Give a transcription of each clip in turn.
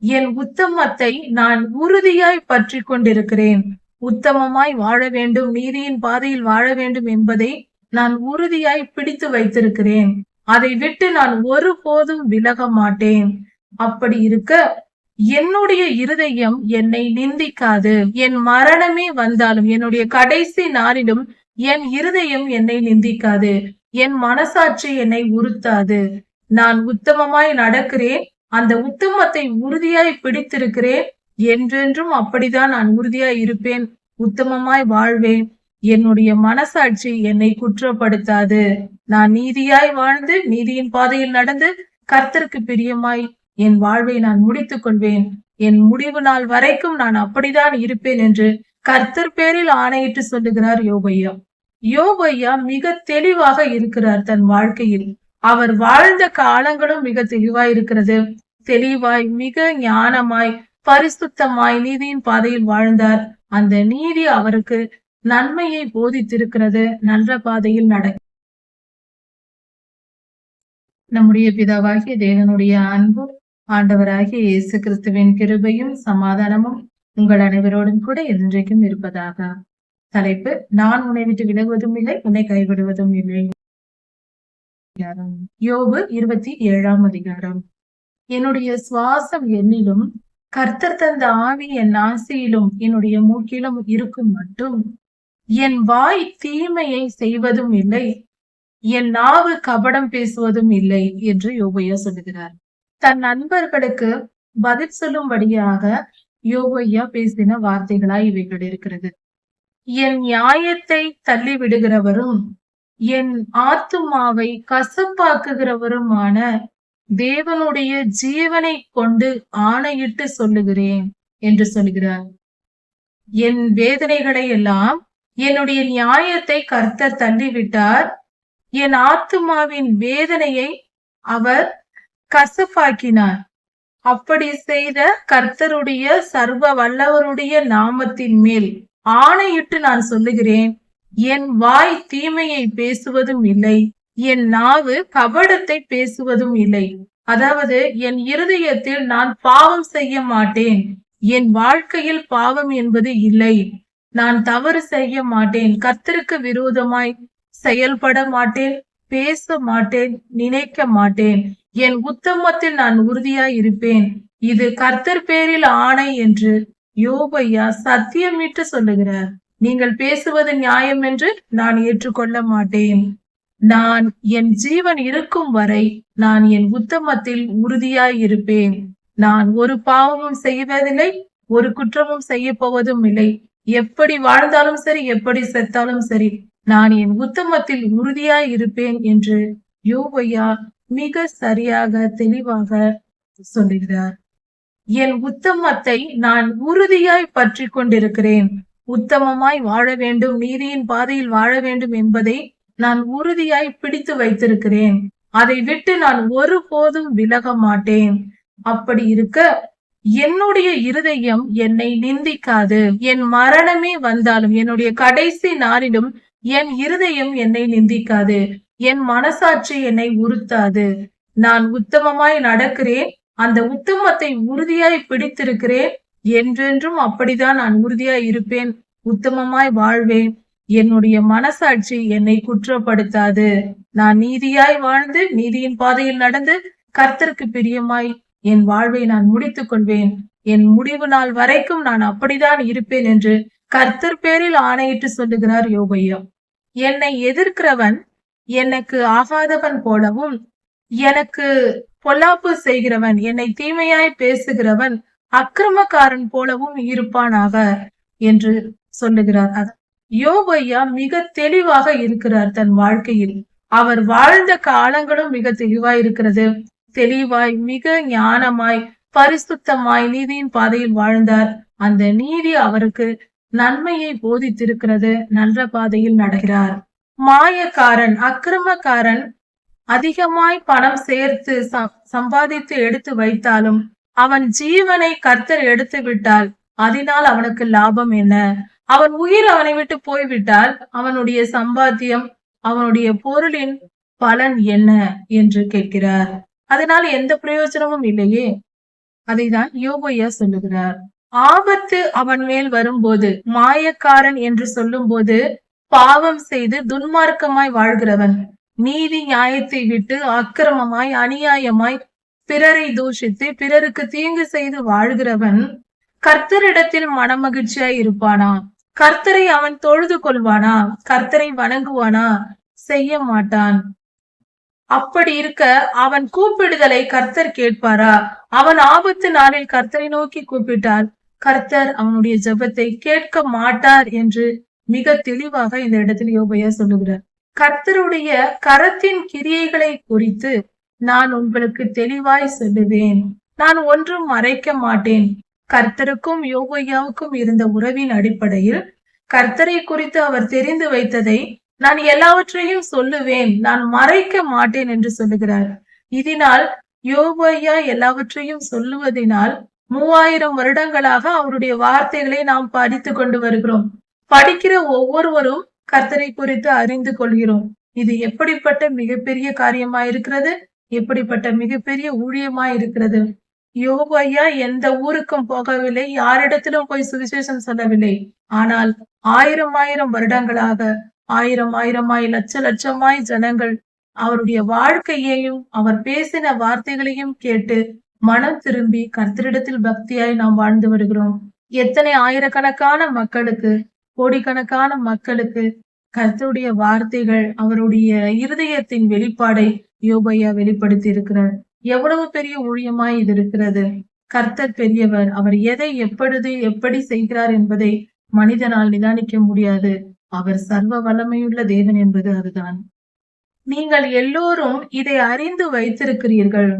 என் உத்தமத்தை நான் உறுதியாய் பற்றி கொண்டிருக்கிறேன். உத்தமமாய் வாழ வேண்டும், நீதியின் பாதையில் வாழ வேண்டும் என்பதை நான் உறுதியாய் பிடித்து வைத்திருக்கிறேன். அதை விட்டு நான் ஒருபோதும் விலக மாட்டேன். அப்படி இருக்க என்னுடைய இருதயம் என்னை நிந்திக்காது. என் மரணமே வந்தாலும், என்னுடைய கடைசி நாளிலும் என் இருதயம் என்னை நிந்திக்காது. என் மனசாட்சி என்னை உறுத்தாது. நான் உத்தமமாய் நடக்கிறேன். அந்த உத்தமத்தை உறுதியாய் பிடித்திருக்கிறேன். என்றென்றும் அப்படிதான் நான் உறுதியாய் இருப்பேன். உத்தமமாய் வாழ்வேன். என்னுடைய மனசாட்சி என்னை குற்றப்படுத்தாது. நான் நீதியாய் வாழ்ந்து, நீதியின் பாதையில் நடந்து, கர்த்தருக்கு பிரியமாய் என் வாழ்வை நான் முடித்துக் கொள்வேன். என் முடிவு நாள் வரைக்கும் நான் அப்படிதான் இருப்பேன் என்று கர்த்தர் பேரில் ஆணையிட்டு சொல்லுகிறார் யோபையா. யோபையா மிக தெளிவாக இருக்கிறார் தன் வாழ்க்கையில். அவர் வாழ்ந்த காலங்களும் மிக தெளிவாய் இருக்கிறது. தெளிவாய், மிக ஞானமாய், பரிசுத்தமாய் நீதியின் பாதையில் வாழ்ந்தார். அந்த நீதி அவருக்கு நன்மையை போதித்திருக்கிறது. நல்ல பாதையில் நம்முடைய பிதாவாகிய தேவனுடைய அன்பும் ஆண்டவராகிய இயேசு கிறிஸ்துவின் கிருபையும் சமாதானமும் உங்கள் அனைவரோடும் கூட என்றைக்கும் இருப்பதாக. தலைப்பு: நான் உன்னை விட்டு விலகுவதும் இல்லை, உன்னை கைவிடுவதும் இல்லை. யோபு 27ஆம் அதிகாரம். என்னுடைய சுவாசம் என்னிலும், கர்த்தர் தந்த ஆவி என் நாசியிலும் என்னுடைய மூக்கிலும் இருக்கும் மட்டும் என் வாய் தீமையை செய்வதும் இல்லை, என் நாவு கபடம் பேசுவதும் இல்லை என்று யோபையா சொல்லுகிறார். தன் நண்பர்களுக்கு பதில் சொல்லும்படியாக யோபையா பேசின வார்த்தைகளாய் இவைகள் இருக்கிறது. என் நியாயத்தை தள்ளி விடுகிறவரும் என் ஆத்துமாவை கசப்பாக்குகிறவருமான தேவனுடைய ஜீவனை கொண்டு ஆணையிட்டு சொல்லுகிறேன் என்று சொல்கிறார். என் வேதனைகளை எல்லாம், என்னுடைய நியாயத்தை கர்த்தர் தள்ளிவிட்டார். என் ஆத்துமாவின் வேதனையை அவர் கசப்பாக்கினார். அப்படி செய்த கர்த்தருடைய சர்வ வல்லவருடைய நாமத்தின் மேல் ஆணையிட்டு நான் சொல்லுகிறேன், என் வாய் தீமையை பேசுவதும் இல்லை, என் நாவு கபடத்தை பேசுவதும் இல்லை. அதாவது, என் இருதயத்தில் நான் பாவம் செய்ய மாட்டேன். என் வாழ்க்கையில் பாவம் என்பது இல்லை. நான் தவறு செய்ய மாட்டேன். கர்த்தருக்கு விரோதமாய் செயல்பட மாட்டேன், பேச மாட்டேன், நினைக்க மாட்டேன். என் உத்தமத்தில் நான் உறுதியாய் இருப்பேன். இது கர்த்தர் பேரில் ஆணை என்று யோபையா சத்தியமிட்டு சொல்லுகிறார். நீங்கள் பேசுவது நியாயம் என்று நான் ஏற்றுக்கொள்ள மாட்டேன். நான் என் ஜீவன் இருக்கும் வரை நான் என் உத்தமத்தில் உறுதியாய் இருப்பேன். நான் ஒரு பாவமும் செய்வதில்லை, ஒரு குற்றமும் செய்ய போவதும் இல்லை. எப்படி வாழ்ந்தாலும் சரி, எப்படி செத்தாலும் சரி, நான் என் உத்தமத்தில் உறுதியாய் இருப்பேன் என்று யோபையா மிக சரியாக, தெளிவாக சொல்லுகிறார். என் உத்தமத்தை நான் உறுதியாய் பற்றி கொண்டிருக்கிறேன். உத்தமமாய் வாழ வேண்டும், நீதியின் பாதையில் வாழ வேண்டும் என்பதை நான் உறுதியாய் பிடித்து வைத்திருக்கிறேன். அதை விட்டு நான் ஒருபோதும் விலக மாட்டேன். அப்படி இருக்க என்னுடைய இருதயம் என்னை நிந்திக்காது. என் மரணமே வந்தாலும், என்னுடைய கடைசி நாளிலும் என் இருதயம் என்னை நிந்திக்காது. என் மனசாட்சி என்னை உறுத்தாது. நான் உத்தமமாய் நடக்கிறேன். அந்த உத்தமத்தை உறுதியாய் பிடித்திருக்கிறேன். என்றென்றும் அப்படிதான் நான் உறுதியாய் இருப்பேன். உத்தமமாய் வாழ்வேன். என்னுடைய மனசாட்சி என்னை குற்றப்படுத்தாது. நான் நீதியாய் வாழ்ந்து, நீதியின் பாதையில் நடந்து, கர்த்தருக்கு பிரியமாய் என் வாழ்வை நான் முடித்துக் கொள்வேன். என் முடிவு நாள் வரைக்கும் நான் அப்படிதான் இருப்பேன் என்று கர்த்தர் பேரில் ஆணையிட்டு சொல்லுகிறார் யோபையா. என்னை எதிர்க்கிறவன் எனக்கு ஆகாதவன் போலவும், எனக்கு பொல்லாப்பு செய்கிறவன், என்னை தீமையாய் பேசுகிறவன் அக்கிரமக்காரன் போலவும் இருப்பானாக என்று சொல்லுகிறார். யோபையா மிக தெளிவாக இருக்கிறார் தன் வாழ்க்கையில். அவர் வாழ்ந்த காலங்களும் மிக தெளிவாய் இருக்கிறது. தெளிவாய், மிக ஞானமாய், பரிசுத்தமாய் நீதியின் பாதையில் வாழ்ந்தார். அந்த நீதி அவருக்கு நன்மையை போதித்திருக்கிறது. நல்ல பாதையில் நடக்கிறார். மாயக்காரன், அக்கிரமக்காரன் அதிகமாய் பணம் சேர்த்து சம்பாதித்து எடுத்து வைத்தாலும் அவன் ஜீவனை கர்த்தர் எடுத்து விட்டால் அதனால் அவனுக்கு லாபம் என்ன? அவன் உயிர் அவனை விட்டு போய்விட்டால் அவனுடைய சம்பாத்தியம், அவனுடைய பொருளின் பலன் என்ன என்று கேட்கிறார். அதனால் எந்த பிரயோஜனமும் இல்லையே. அதைதான் யோபையா சொல்லுகிறார். ஆபத்து அவன் மேல் வரும்போது, மாயக்காரன் என்று சொல்லும்போது, பாவம் செய்து துன்மார்க்கமாய் வாழ்கிறவன், நீதி நியாயத்தை விட்டு அக்கிரமமாய் அநியாயமாய் பிறரை தூஷித்து பிறருக்கு தீங்கு செய்து வாழ்கிறவன் கர்த்தரிடத்தில் மனமகிழ்ச்சியாய் இருப்பானா? கர்த்தரை அவன் தொழுது கொள்வானா? கர்த்தரை வணங்குவானா? செய்ய மாட்டான். அப்படி இருக்க அவன் கூப்பிடுதலை கர்த்தர் கேட்பாரா? அவன் ஆபத்து நாளில் கர்த்தரை நோக்கி கூப்பிட்டால் கர்த்தர் அவனுடைய ஜெபத்தை கேட்க மாட்டார் என்று மிக தெளிவாக இந்த இடத்தில் யோபையா சொல்லுகிறார். கர்த்தருடைய கரத்தின் கிரியைகளை குறித்து நான் உங்களுக்கு தெளிவாய் சொல்லுவேன். நான் ஒன்றும் மறைக்க மாட்டேன். கர்த்தருக்கும் யோபையாவுக்கும் இருந்த உறவின் அடிப்படையில் கர்த்தரை குறித்து அவர் தெரிந்து வைத்ததை நான் எல்லாவற்றையும் சொல்லுவேன், நான் மறைக்க மாட்டேன் என்று சொல்லுகிறார். இதனால் யோபையா எல்லாவற்றையும் சொல்லுவதனால் 3000 வருடங்களாக அவருடைய வார்த்தைகளை நாம் படித்து கொண்டு வருகிறோம். படிக்கிற ஒவ்வொருவரும் கர்த்தரை குறித்து அறிந்து கொள்கிறோம். இது எப்படிப்பட்ட மிகப்பெரிய காரியமாயிருக்கிறது, எப்படிப்பட்ட மிகப்பெரிய ஊழியமாயிருக்கிறது. யோபையா எந்த ஊருக்கும் போகவில்லை, யாரிடத்திலும் போய் சுவிசேஷம் சொல்லவில்லை. ஆனால் 1000 வருடங்களாக ஆயிரமாய் லட்சமாய் ஜனங்கள் அவருடைய வாழ்க்கையையும் அவர் பேசின வார்த்தைகளையும் கேட்டு மனம் திரும்பி கர்த்தரிடத்தில் பக்தியாய் நாம் வாழ்ந்து வருகிறோம். எத்தனை ஆயிரக்கணக்கான மக்களுக்கு, கோடிக்கணக்கான மக்களுக்கு கர்த்தருடைய வார்த்தைகள், அவருடைய இருதயத்தின் வெளிப்பாடை யோபையா வெளிப்படுத்தி இருக்கிறார். எவ்வளவு பெரிய ஊழியமாய் இது இருக்கிறது. கர்த்தர் பெரியவர். அவர் எதை எப்படி செய்கிறார் என்பதை மனிதனால் நிதானிக்க முடியாது. அவர் சர்வ வல்லமையுள்ள தேவன் என்பது அதுதான். நீங்கள் எல்லோரும் இதை அறிந்து வைத்திருக்கிறீர்கள்.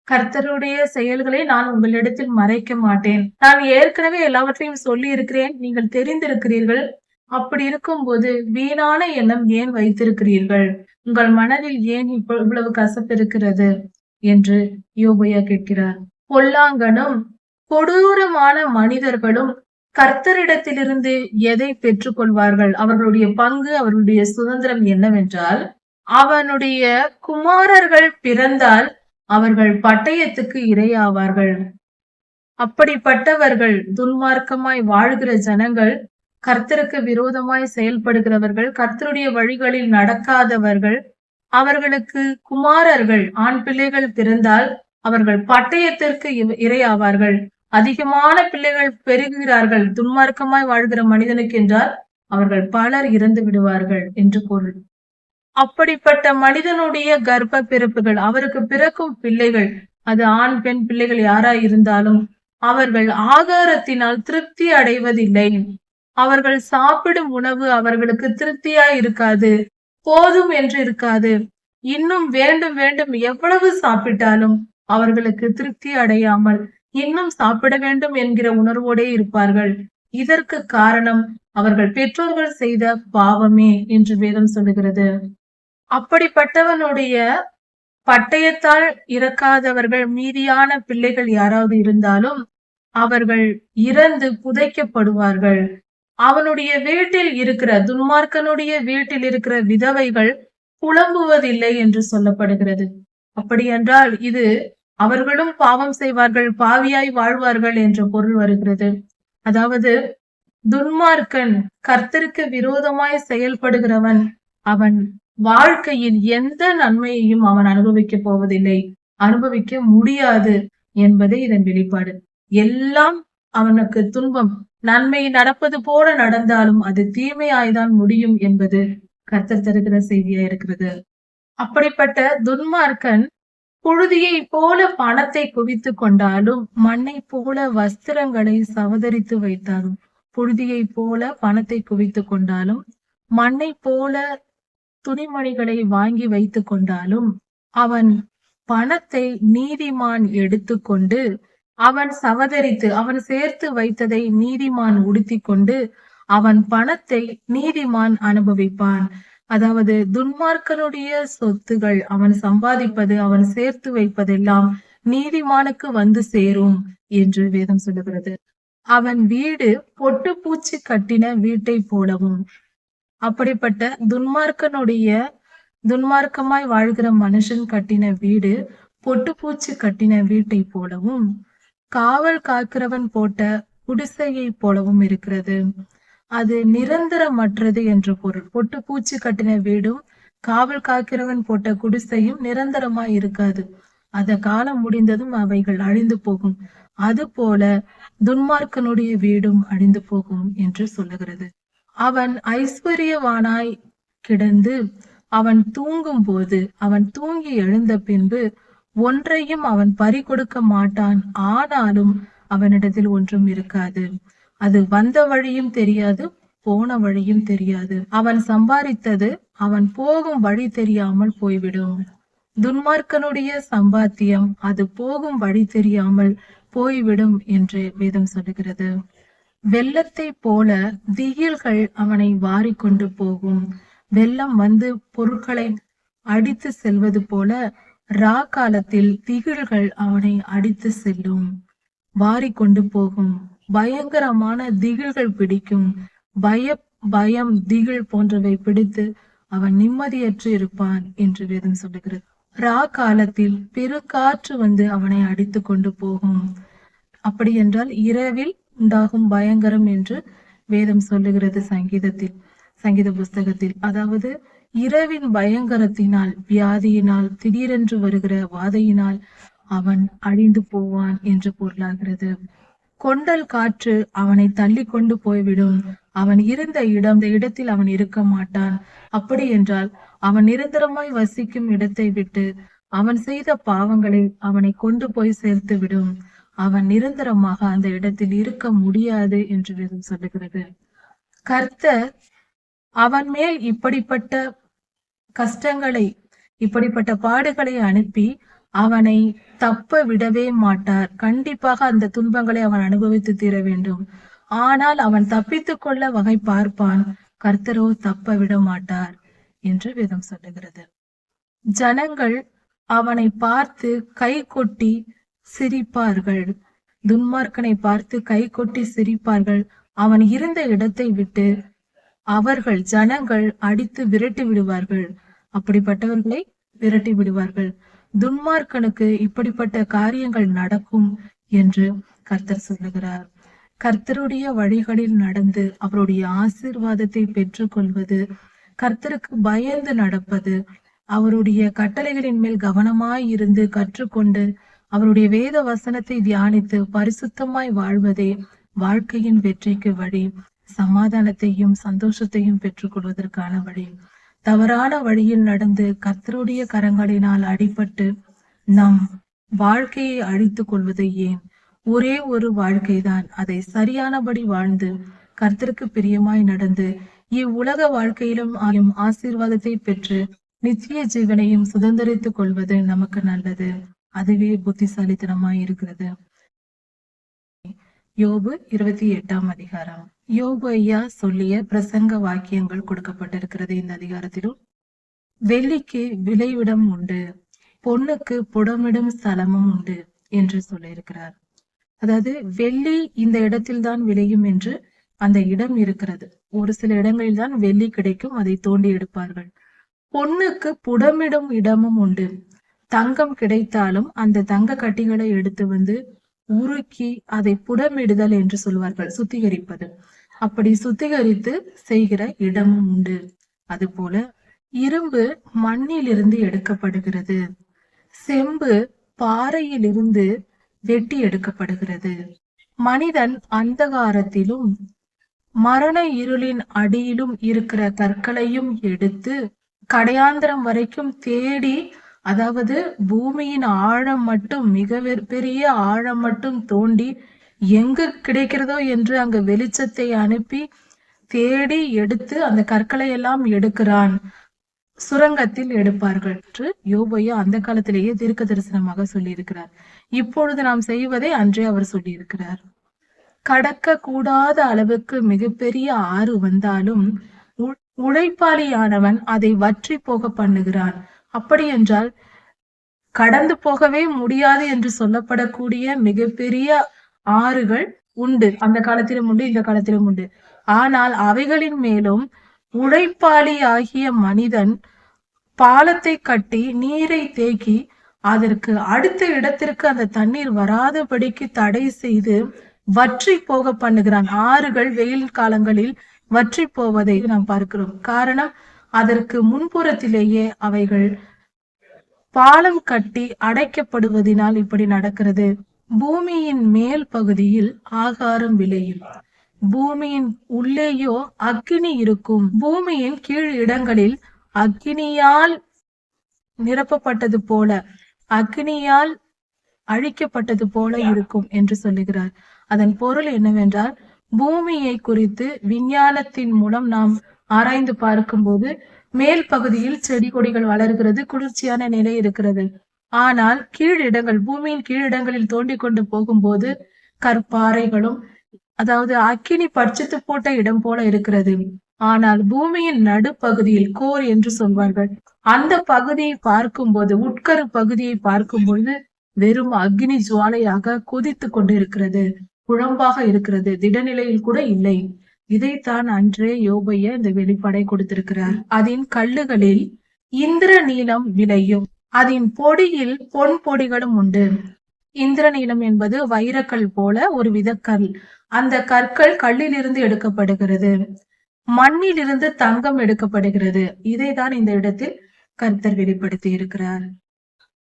கர்த்தருடைய செயல்களை நான் உங்களிடத்தில் மறைக்க மாட்டேன். நான் ஏற்கனவே எல்லாவற்றையும் சொல்லி இருக்கிறேன், நீங்கள் தெரிந்திருக்கிறீர்கள். அப்படி இருக்கும்போது வீணான எண்ணம் ஏன் வைத்திருக்கிறீர்கள்? உங்கள் மனதில் ஏன் இவ்வளவு கசப்பு இருக்கிறது என்று யோபையா கேட்கிறார். பொல்லாங்கனும் கொடூரமான மனிதர்களும் கர்த்தரிடத்திலிருந்து எதை பெற்றுக் கொள்வார்கள்? அவர்களுடைய பங்கு, அவர்களுடைய சுதந்திரம் என்னவென்றால், அவனுடைய குமாரர்கள் பிறந்தால் அவர்கள் பட்டயத்துக்கு இரையாவார்கள். அப்படிப்பட்டவர்கள், துன்மார்க்கமாய் வாழ்கிற ஜனங்கள், கர்த்தருக்கு விரோதமாய் செயல்படுகிறவர்கள், கர்த்தருடைய வழிகளில் நடக்காதவர்கள், அவர்களுக்கு குமாரர்கள், ஆண் பிள்ளைகள் பிறந்தால் அவர்கள் பட்டயத்திற்கு இரையாவார்கள். அதிகமான பிள்ளைகள் பெருகுகிறார்கள் துன்மார்க்கமாய் வாழ்கிற மனிதனுக்கு என்றால் அவர்கள் பலர் இறந்து விடுவார்கள் என்று பொருள். அப்படிப்பட்ட மனிதனுடைய கர்ப்ப பிறப்புகள், அவருக்கு பிறக்கும் பிள்ளைகள், அது ஆண் பெண் பிள்ளைகள் யாராய் இருந்தாலும் அவர்கள் ஆகாரத்தினால் திருப்தி அடைவதில்லை. அவர்கள் சாப்பிடும் உணவு அவர்களுக்கு திருப்தியாய் இருக்காது, போதும் என்று இருக்காது. இன்னும் வேண்டும் வேண்டும் எவ்வளவு சாப்பிட்டாலும் அவர்களுக்கு திருப்தி அடையாமல் இன்னும் சாப்பிட வேண்டும் என்கிற உணர்வோடே இருப்பார்கள். இதற்கு காரணம் அவர்கள் பெற்றோர்கள் செய்த பாவமே என்று வேதம் சொல்லுகிறது. அப்படிப்பட்டவனுடைய பட்டயத்தால் இறக்காதவர்கள் மீதியான பிள்ளைகள் யாராவது இருந்தாலும் அவர்கள் இறந்து புதைக்கப்படுவார்கள். அவனுடைய வீட்டில் இருக்கிற, துன்மார்க்கனுடைய வீட்டில் இருக்கிற விதவைகள் புலம்புவதில்லை என்று சொல்லப்படுகிறது. அப்படி என்றால் இது அவர்களும் பாவம் செய்வார்கள், பாவியாய் வாழ்வார்கள் என்ற பொருள் வருகிறது. அதாவது துன்மார்க்கன், கர்த்தருக்கு விரோதமாய் செயல்படுகிறவன், அவன் வாழ்க்கையில் எந்த நன்மையையும் அவன் அனுபவிக்க போவதில்லை, அனுபவிக்க முடியாது என்பதே இதன் வெளிப்பாடு. எல்லாம் அவனுக்கு துன்பம். நன்மை நடப்பது போல நடந்தாலும் அது தீமையாய்தான் முடியும் என்பது கர்த்தர் தருகிற செய்தியா இருக்கிறது. அப்படிப்பட்ட துன்மார்க்கன் புழுதியை போல பணத்தை குவித்து கொண்டாலும், மண்ணை போல வஸ்திரங்களை சவதரித்து வைத்தாலும், புழுதியை போல பணத்தை குவித்து கொண்டாலும், மண்ணை போல துணிமணிகளை வாங்கி வைத்து கொண்டாலும், அவன் பணத்தை நீதிமான் எடுத்துக்கொண்டு, அவன் சவதரித்து, அவன் சேர்த்து வைத்ததை நீதிமான் உடுத்தி கொண்டு, அவன் பணத்தை நீதிமான் அனுபவிப்பான். அதாவது துன்மார்க்கனுடைய சொத்துகள், அவன் சம்பாதிப்பது, அவன் சேர்த்து வைப்பதெல்லாம் நீதிமானுக்கு வந்து சேரும் என்று வேதம் சொல்லுகிறது. அவன் வீடு பொட்டு பூச்சி கட்டின வீட்டை போலவும், அப்படிப்பட்ட துன்மார்க்கமாய் வாழ்கிற மனுஷன் கட்டின வீடு பொட்டு பூச்சி கட்டின வீட்டை போலவும், காவல் காக்கிறவன் போட்ட குடிசையை போலவும் இருக்கிறது. அது நிரந்தரமற்றது என்று பொருள். பொட்டு பூச்சி கட்டின வீடும் காவல் காக்கிறவன் போட்ட குடிசையும் நிரந்தரமாய் இருக்காது. அத காலம் முடிந்ததும் அவைகள் அழிந்து போகும். அது போல துன்மார்க்கனுடைய வீடும் அழிந்து போகும் என்று சொல்லுகிறது. அவன் ஐஸ்வர்யவானாய் கிடந்து அவன் தூங்கும் போது அவன் தூங்கி எழுந்த பின்பு ஒன்றையும் அவன் பறிகொடுக்க மாட்டான். ஆனாலும் அவனிடத்தில் ஒன்றும் இருக்காது. அது வந்த வழியும் தெரியாது, போன வழியும் தெரியாது. அவன் சம்பாதித்தது அவன் போகும் வழி தெரியாமல் போய்விடும். துன்மார்க்கனுடைய சம்பாத்தியம் அது போகும் வழி தெரியாமல் போய்விடும் என்று வேதம் சொல்லுகிறது. வெள்ளத்தை போல திகில்கள் அவனை வாரிக்கொண்டு போகும். வெள்ளம் வந்து பொருட்களை அடித்து செல்வது போல ரா காலத்தில் திகில்கள் அவனை அடித்து செல்லும், வாரிக்கொண்டு போகும். பயங்கரமான திகில்கள் பிடிக்கும். பயம் திகில் போன்றவை பிடித்து அவன் நிம்மதியற்று இருப்பான் என்று வேதம் சொல்லுகிறது. ரா காலத்தில் பெருங்காற்று வந்து அவனை அடித்து கொண்டு போகும். அப்படி என்றால் இரவில் உண்டாகும் பயங்கரம் என்று வேதம் சொல்லுகிறது சங்கீத புஸ்தகத்தில். அதாவது இரவின் பயங்கரத்தினால், வியாதியினால், திடீரென்று வருகிற வாதையினால் அவன் அழிந்து போவான் என்று பொருளாகிறது. கொண்டல் காற்று அவனை தள்ளி கொண்டு போய்விடும். அவன் இருந்த இடத்தில் அவன் இருக்க மாட்டான். அப்படி என்றால் அவன் நிரந்தரமாய் வசிக்கும் இடத்தை விட்டு அவன் செய்த பாவங்களை அவனை கொண்டு போய் சேர்த்து விடும். அவன் நிரந்தரமாக அந்த இடத்தில் இருக்க முடியாது என்று வேதம் சொல்லுகிறது. கர்த்தர் அவன் மேல் இப்படிப்பட்ட கஷ்டங்களை, இப்படிப்பட்ட பாடுகளை அனுப்பி அவனை தப்ப விடவே மாட்டார். கண்டிப்பாக அந்த துன்பங்களை அவன் அனுபவித்து தீர வேண்டும். ஆனால் அவன் தப்பித்துக் கொள்ள வகை பார்ப்பான். கர்த்தரோ தப்ப விட மாட்டார் என்று வேதம் சொல்லுகிறது. ஜனங்கள் அவனை பார்த்து கை கொட்டி சிரிப்பார்கள். துன்மார்க்கனை பார்த்து கை கொட்டி சிரிப்பார்கள். அவன் இருந்த இடத்தை விட்டு அவர்கள் ஜனங்கள் அடித்து விரட்டி விடுவார்கள். அப்படிப்பட்டவர்களை விரட்டி விடுவார்கள். துன்மார்க்கனுக்கு இப்படிப்பட்ட காரியங்கள் நடக்கும் என்று கர்த்தர் சொல்லுகிறார். கர்த்தருடைய வழிகளில் நடந்து அவருடைய ஆசீர்வாதத்தை பெற்றுக் கொள்வது, கர்த்தருக்கு பயந்து நடப்பது, அவருடைய கட்டளைகளின் மேல் கவனமாய் இருந்து கற்றுக்கொண்டு அவருடைய வேத வசனத்தை தியானித்து பரிசுத்தமாய் வாழ்வதே வாழ்க்கையின் வெற்றிக்கு வழி, சமாதானத்தையும் சந்தோஷத்தையும் பெற்றுக் கொள்வதற்கான வழி. தவறான வழியில் நடந்து கர்த்தருடைய கரங்களினால் அடிபட்டு நம் வாழ்க்கையை அழித்துக் கொள்வது ஏன்? ஒரே ஒரு வாழ்க்கைதான். அதை சரியானபடி வாழ்ந்து கர்த்தருக்கு பிரியமாய் நடந்து இவ்வுலக வாழ்க்கையிலும் ஆசீர்வாதத்தை பெற்று நித்திய ஜீவனையும் சுதந்திரித்துக் கொள்வது நமக்கு நல்லது. அதுவே புத்திசாலித்தனமாய் இருக்கிறது. யோபு 28ஆம் அதிகாரம். யோபு ஐயா சொல்லிய பிரசங்க வாக்கியங்கள் கொடுக்கப்பட்டிருக்கிறது இந்த அதிகாரத்திலும். வெள்ளிக்கு விளைவிடம் உண்டு, பொண்ணுக்கு புடமிடும் ஸ்தலமும் உண்டு என்று சொல்லியிருக்கிறார். அதாவது வெள்ளி இந்த இடத்தில்தான் விளையும் என்று அந்த இடம் இருக்கிறது. ஒரு சில இடங்களில் தான் வெள்ளி கிடைக்கும், அதை தோண்டி எடுப்பார்கள். பொண்ணுக்கு புடமிடும் இடமும் உண்டு. தங்கம் கிடைத்தாலும் அந்த தங்க கட்டிகளை எடுத்து வந்து உருக்கி அதை புடமிடுதல் என்று சொல்வார்கள், சுத்திகரிப்பது. அப்படி சுத்திகரித்து செய்கிற இடமும் உண்டு. அதுபோல இரும்பு மண்ணிலிருந்து எடுக்கப்படுகிறது, செம்பு பாறையிலிருந்து வெட்டி எடுக்கப்படுகிறது. மனிதன் அந்தகாரத்திலும் மரண இருளின் அடியிலும் இருக்கிற கற்களையும் எடுத்து கடையாந்திரம் வரைக்கும் தேடி, அதாவது பூமியின் ஆழம் மட்டும், மிக பெரிய ஆழம் மட்டும் தோண்டி எங்கு கிடைக்கிறதோ என்று அங்கு வெளிச்சத்தை அனுப்பி தேடி எடுத்து அந்த கற்களை எல்லாம் எடுக்கிறான். சுரங்கத்தில் எடுப்பார்கள் என்று யோபையா அந்த காலத்திலேயே தீர்க்க தரிசனமாக சொல்லி இருக்கிறார். இப்பொழுது நாம் செய்வதை அன்றே அவர் சொல்லி இருக்கிறார். கடக்க கூடாத அளவுக்கு மிகப்பெரிய ஆறு வந்தாலும் உழைப்பாளியானவன் அதை வற்றி போக பண்ணுகிறான். அப்படி என்றால் கடந்து போகவே முடியாது என்று சொல்லப்படக்கூடிய மிகப்பெரிய ஆறுகள் உண்டு, அந்த காலத்திலும் உண்டு, இந்த காலத்திலும் உண்டு. ஆனால் அவைகளின் மேலும் உழைப்பாளி ஆகிய மனிதன் பாலத்தை கட்டி நீரை தேக்கி அதற்கு அடுத்த இடத்திற்கு அந்த தண்ணீர் வராதபடிக்கு தடை செய்து வற்றி போக பண்ணுகிறான். ஆறுகள் வெயில் காலங்களில் வற்றி போவதை நாம் பார்க்கிறோம். காரணம், அதற்கு முன்புறத்திலேயே அவைகள் பாலம் கட்டி அடைக்கப்படுவதனால் இப்படி நடக்கிறது. பூமியின் மேல் பகுதியில் ஆகாரம் விளையும், பூமியின் உள்ளேயோ அக்கினி இருக்கும். பூமியின் கீழ் இடங்களில் அக்கினியால் நிரப்பப்பட்டது போல, அக்னியால் அழிக்கப்பட்டது போல இருக்கும் என்று சொல்லுகிறார். அதன் பொருள் என்னவென்றால், பூமியை குறித்து விஞ்ஞானத்தின் மூலம் நாம் ஆராய்ந்து பார்க்கும்போது மேல் பகுதியில் செடி கொடிகள் வளர்கிறது, குளிர்ச்சியான நிலை இருக்கிறது. ஆனால் கீழிடங்கள், பூமியின் கீழிடங்களில் தோண்டி கொண்டு போகும்போது கற்பாறைகளும், அதாவது அக்கினி பட்சித்து போட்ட இடம் போல இருக்கிறது. ஆனால் பூமியின் நடுப்பகுதியில், கோர் என்று சொல்வார்கள், அந்த பகுதியை பார்க்கும்போது, உட்கரு பகுதியை பார்க்கும்போது வெறும் அக்னி ஜுவாலையாக கொதித்து கொண்டு இருக்கிறது, குழம்பாக இருக்கிறது, திடநிலையில் கூட இல்லை. இதைத்தான் அன்றே யோபையா இந்த வெளிப்பாடை கொடுத்திருக்கிறார். அதன் கல்லுகளில் இந்திர நீலம் விளையும், அதன் பொடியில் பொன் பொடிகளும் உண்டு. இந்திர நீலம் என்பது வைரக்கல் போல ஒரு வித கல். அந்த கற்கள் கல்லிலிருந்து எடுக்கப்படுகிறது, மண்ணிலிருந்து தங்கம் எடுக்கப்படுகிறது. இதைதான் இந்த இடத்தில் கர்த்தர் வெளிப்படுத்தி இருக்கிறார்.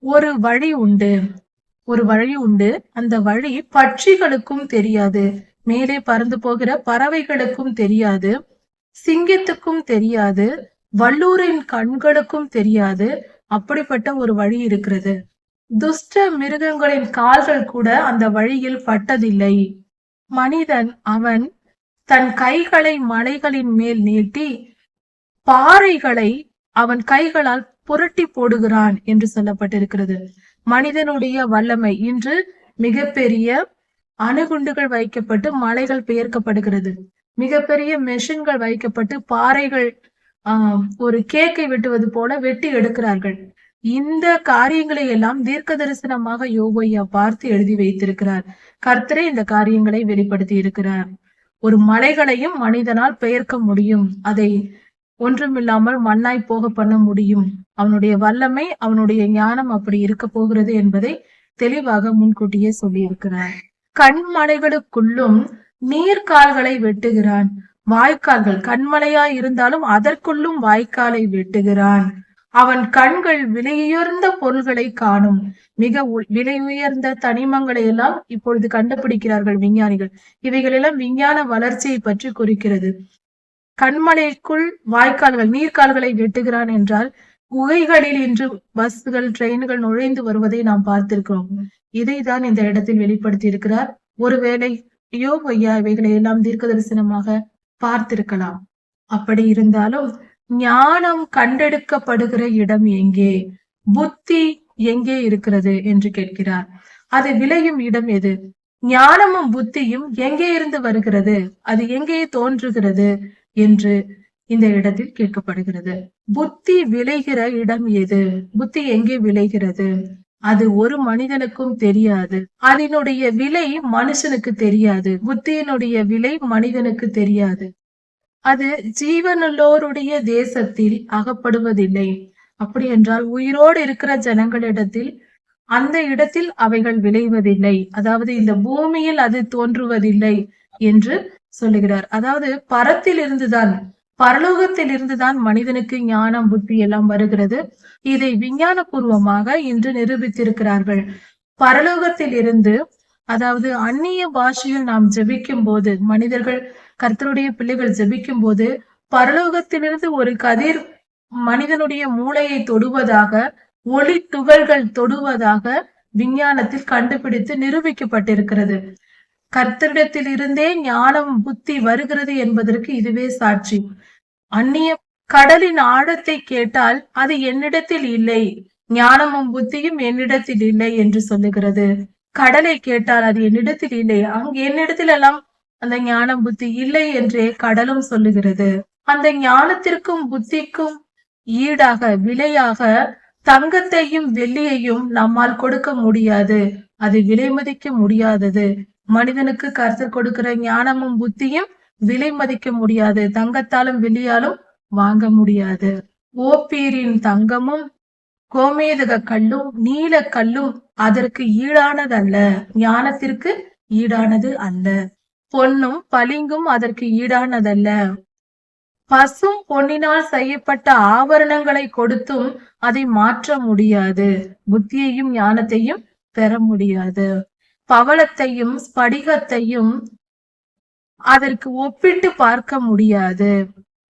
ஒரு வழி உண்டு, ஒரு வழி உண்டு. அந்த வழி பட்சிகளுக்கும் தெரியாது, மேலே பறந்து போகிற பறவைகளுக்கும் தெரியாது, சிங்கத்துக்கும் தெரியாது, வல்லூரின் கண்களுக்கும் தெரியாது. அப்படிப்பட்ட ஒரு வழி இருக்கிறது. துஷ்ட மிருகங்களின் கால்கள் கூட அந்த வழியில் பட்டதில்லை. மனிதன் அவன் தன் கைகளை மலைகளின் மேல் நீட்டி பாறைகளை அவன் கைகளால் புரட்டி போடுகிறான் என்று சொல்லப்பட்டிருக்கிறது. மனிதனுடைய வல்லமை இன்று மிகப்பெரிய அணுகுண்டுகள் வைக்கப்பட்டு மலைகள் பெயர்க்கப்படுகிறது, மிகப்பெரிய மெஷின்கள் வைக்கப்பட்டு பாறைகள் ஒரு கேக்கை வெட்டுவது போல வெட்டி எடுக்கிறார்கள். இந்த காரியங்களை எல்லாம் தீர்க்க தரிசனமாக யோபையா பார்த்து எழுதி வைத்திருக்கிறார். கர்த்தரே இந்த காரியங்களை வெளிப்படுத்தி இருக்கிறார். ஒரு மலைகளையும் மனிதனால் பெயர்க்க முடியும், அதை ஒன்றுமில்லாமல் மண்ணாய் போக பண்ண முடியும். அவனுடைய வல்லமை, அவனுடைய ஞானம் அப்படி இருக்க போகிறது என்பதை தெளிவாக முன்கூட்டியே சொல்லி இருக்கிறார். கண்மலைகளுக்குள்ளும் நீர்கால்களை வெட்டுகிறான். வாய்க்கால்கள் கண்மலையாய் இருந்தாலும் அதற்குள்ளும் வாய்க்காலை வெட்டுகிறான். அவன் கண்கள் விலையுயர்ந்த பொருள்களை காணும். மிக விலை உயர்ந்த தனிமங்களை எல்லாம் இப்பொழுது கண்டுபிடிக்கிறார்கள் விஞ்ஞானிகள். இவைகளெல்லாம் விஞ்ஞான வளர்ச்சியை பற்றி குறிக்கிறது. கண்மலைக்குள் வாய்க்கால்கள், நீர்கால்களை வெட்டுகிறான் என்றால் குகைகளில் இன்று பஸ்கள், ட்ரெயின்கள் நுழைந்து வருவதை நாம் பார்த்திருக்கிறோம். இதைதான் இந்த இடத்தில் வெளிப்படுத்தி இருக்கிறார். ஒருவேளை யோபையா இவைகளை எல்லாம் தீர்க்க தரிசனமாக பார்த்திருக்கலாம். அப்படி இருந்தாலும் ஞானம் கண்டெடுக்கப்படுகிற இடம் எங்கே, புத்தி எங்கே இருக்கிறது என்று கேட்கிறார். அது விளையும் இடம் எது? ஞானமும் புத்தியும் எங்கே இருந்து வருகிறது, அது எங்கே தோன்றுகிறது என்று இந்த இடத்தில் கேட்கப்படுகிறது. புத்தி விளைகிற இடம் எது? புத்தி எங்கே விளைகிறது? அது ஒரு மனிதனுக்கும் தெரியாது. அதனுடைய விலை மனுஷனுக்கு தெரியாது. புத்தியினுடைய விலை மனிதனுக்கு தெரியாது. அது ஜீவனுள்ளோருடைய தேசத்தில் அகப்படுவதில்லை. அப்படி என்றால் உயிரோடு இருக்கிற ஜனங்களிடத்தில், அந்த இடத்தில் அவைகள் விளைவதில்லை. அதாவது இந்த பூமியில் அது தோன்றுவதில்லை என்று சொல்லுகிறார். அதாவது பரத்தில் இருந்துதான், பரலோகத்தில் இருந்துதான் மனிதனுக்கு ஞானம், புத்தி எல்லாம் வருகிறது. இதை விஞ்ஞான பூர்வமாக இன்று நிரூபித்திருக்கிறார்கள். பரலோகத்தில் இருந்து, அதாவது அந்நிய பாஷையில் நாம் ஜெபிக்கும் போது, மனிதர்கள், கர்த்தருடைய பிள்ளைகள் ஜெபிக்கும் போது, பரலோகத்திலிருந்து ஒரு கதிர் மனிதனுடைய மூளையை தொடுவதாக, ஒளி துகள்கள் தொடுவதாக விஞ்ஞானத்தில் கண்டுபிடித்து நிரூபிக்கப்பட்டிருக்கிறது. கர்த்தரிடத்தில் இருந்தே ஞானம், புத்தி வருகிறது என்பதற்கு இதுவே சாட்சி. அந்நிய கடலின் ஆழத்தை கேட்டால் அது என்னிடத்தில் இல்லை, ஞானமும் புத்தியும் என்னிடத்தில் இல்லை என்று சொல்லுகிறது. கடலை கேட்டால் அது என்னிடத்தில் இல்லை, அங்கு என்னிடத்தில் எல்லாம் அந்த ஞானம் புத்தி இல்லை என்றே கடலும் சொல்லுகிறது. அந்த ஞானத்திற்கும் புத்திக்கும் ஈடாக, விலையாக தங்கத்தையும் வெள்ளியையும் நம்மால் கொடுக்க முடியாது. அது விலை மதிக்க முடியாதது. மனிதனுக்கு கர்த்தர் கொடுக்கிற ஞானமும் புத்தியும் விலை மதிக்க முடியாது, தங்கத்தாலும் வெள்ளியாலும் வாங்க முடியாது. ஓப்பீரின் தங்கமும் கோமேதக கல்லும் நீல கல்லும் அதற்கு ஈடானதல்ல, ஞானத்திற்கு ஈடானது அல்ல. பொன்னும் பளிங்கும் அதற்கு ஈடானதல்ல. பசும் பொன்னினால் செய்யப்பட்ட ஆபரணங்களை கொடுத்தும் அதை மாற்ற முடியாது. புத்தியையும் ஞானத்தையும் பெற முடியாது. பவளத்தையும் ஸ்படிகத்தையும் அதற்கு ஒப்பிட்டு பார்க்க முடியாது.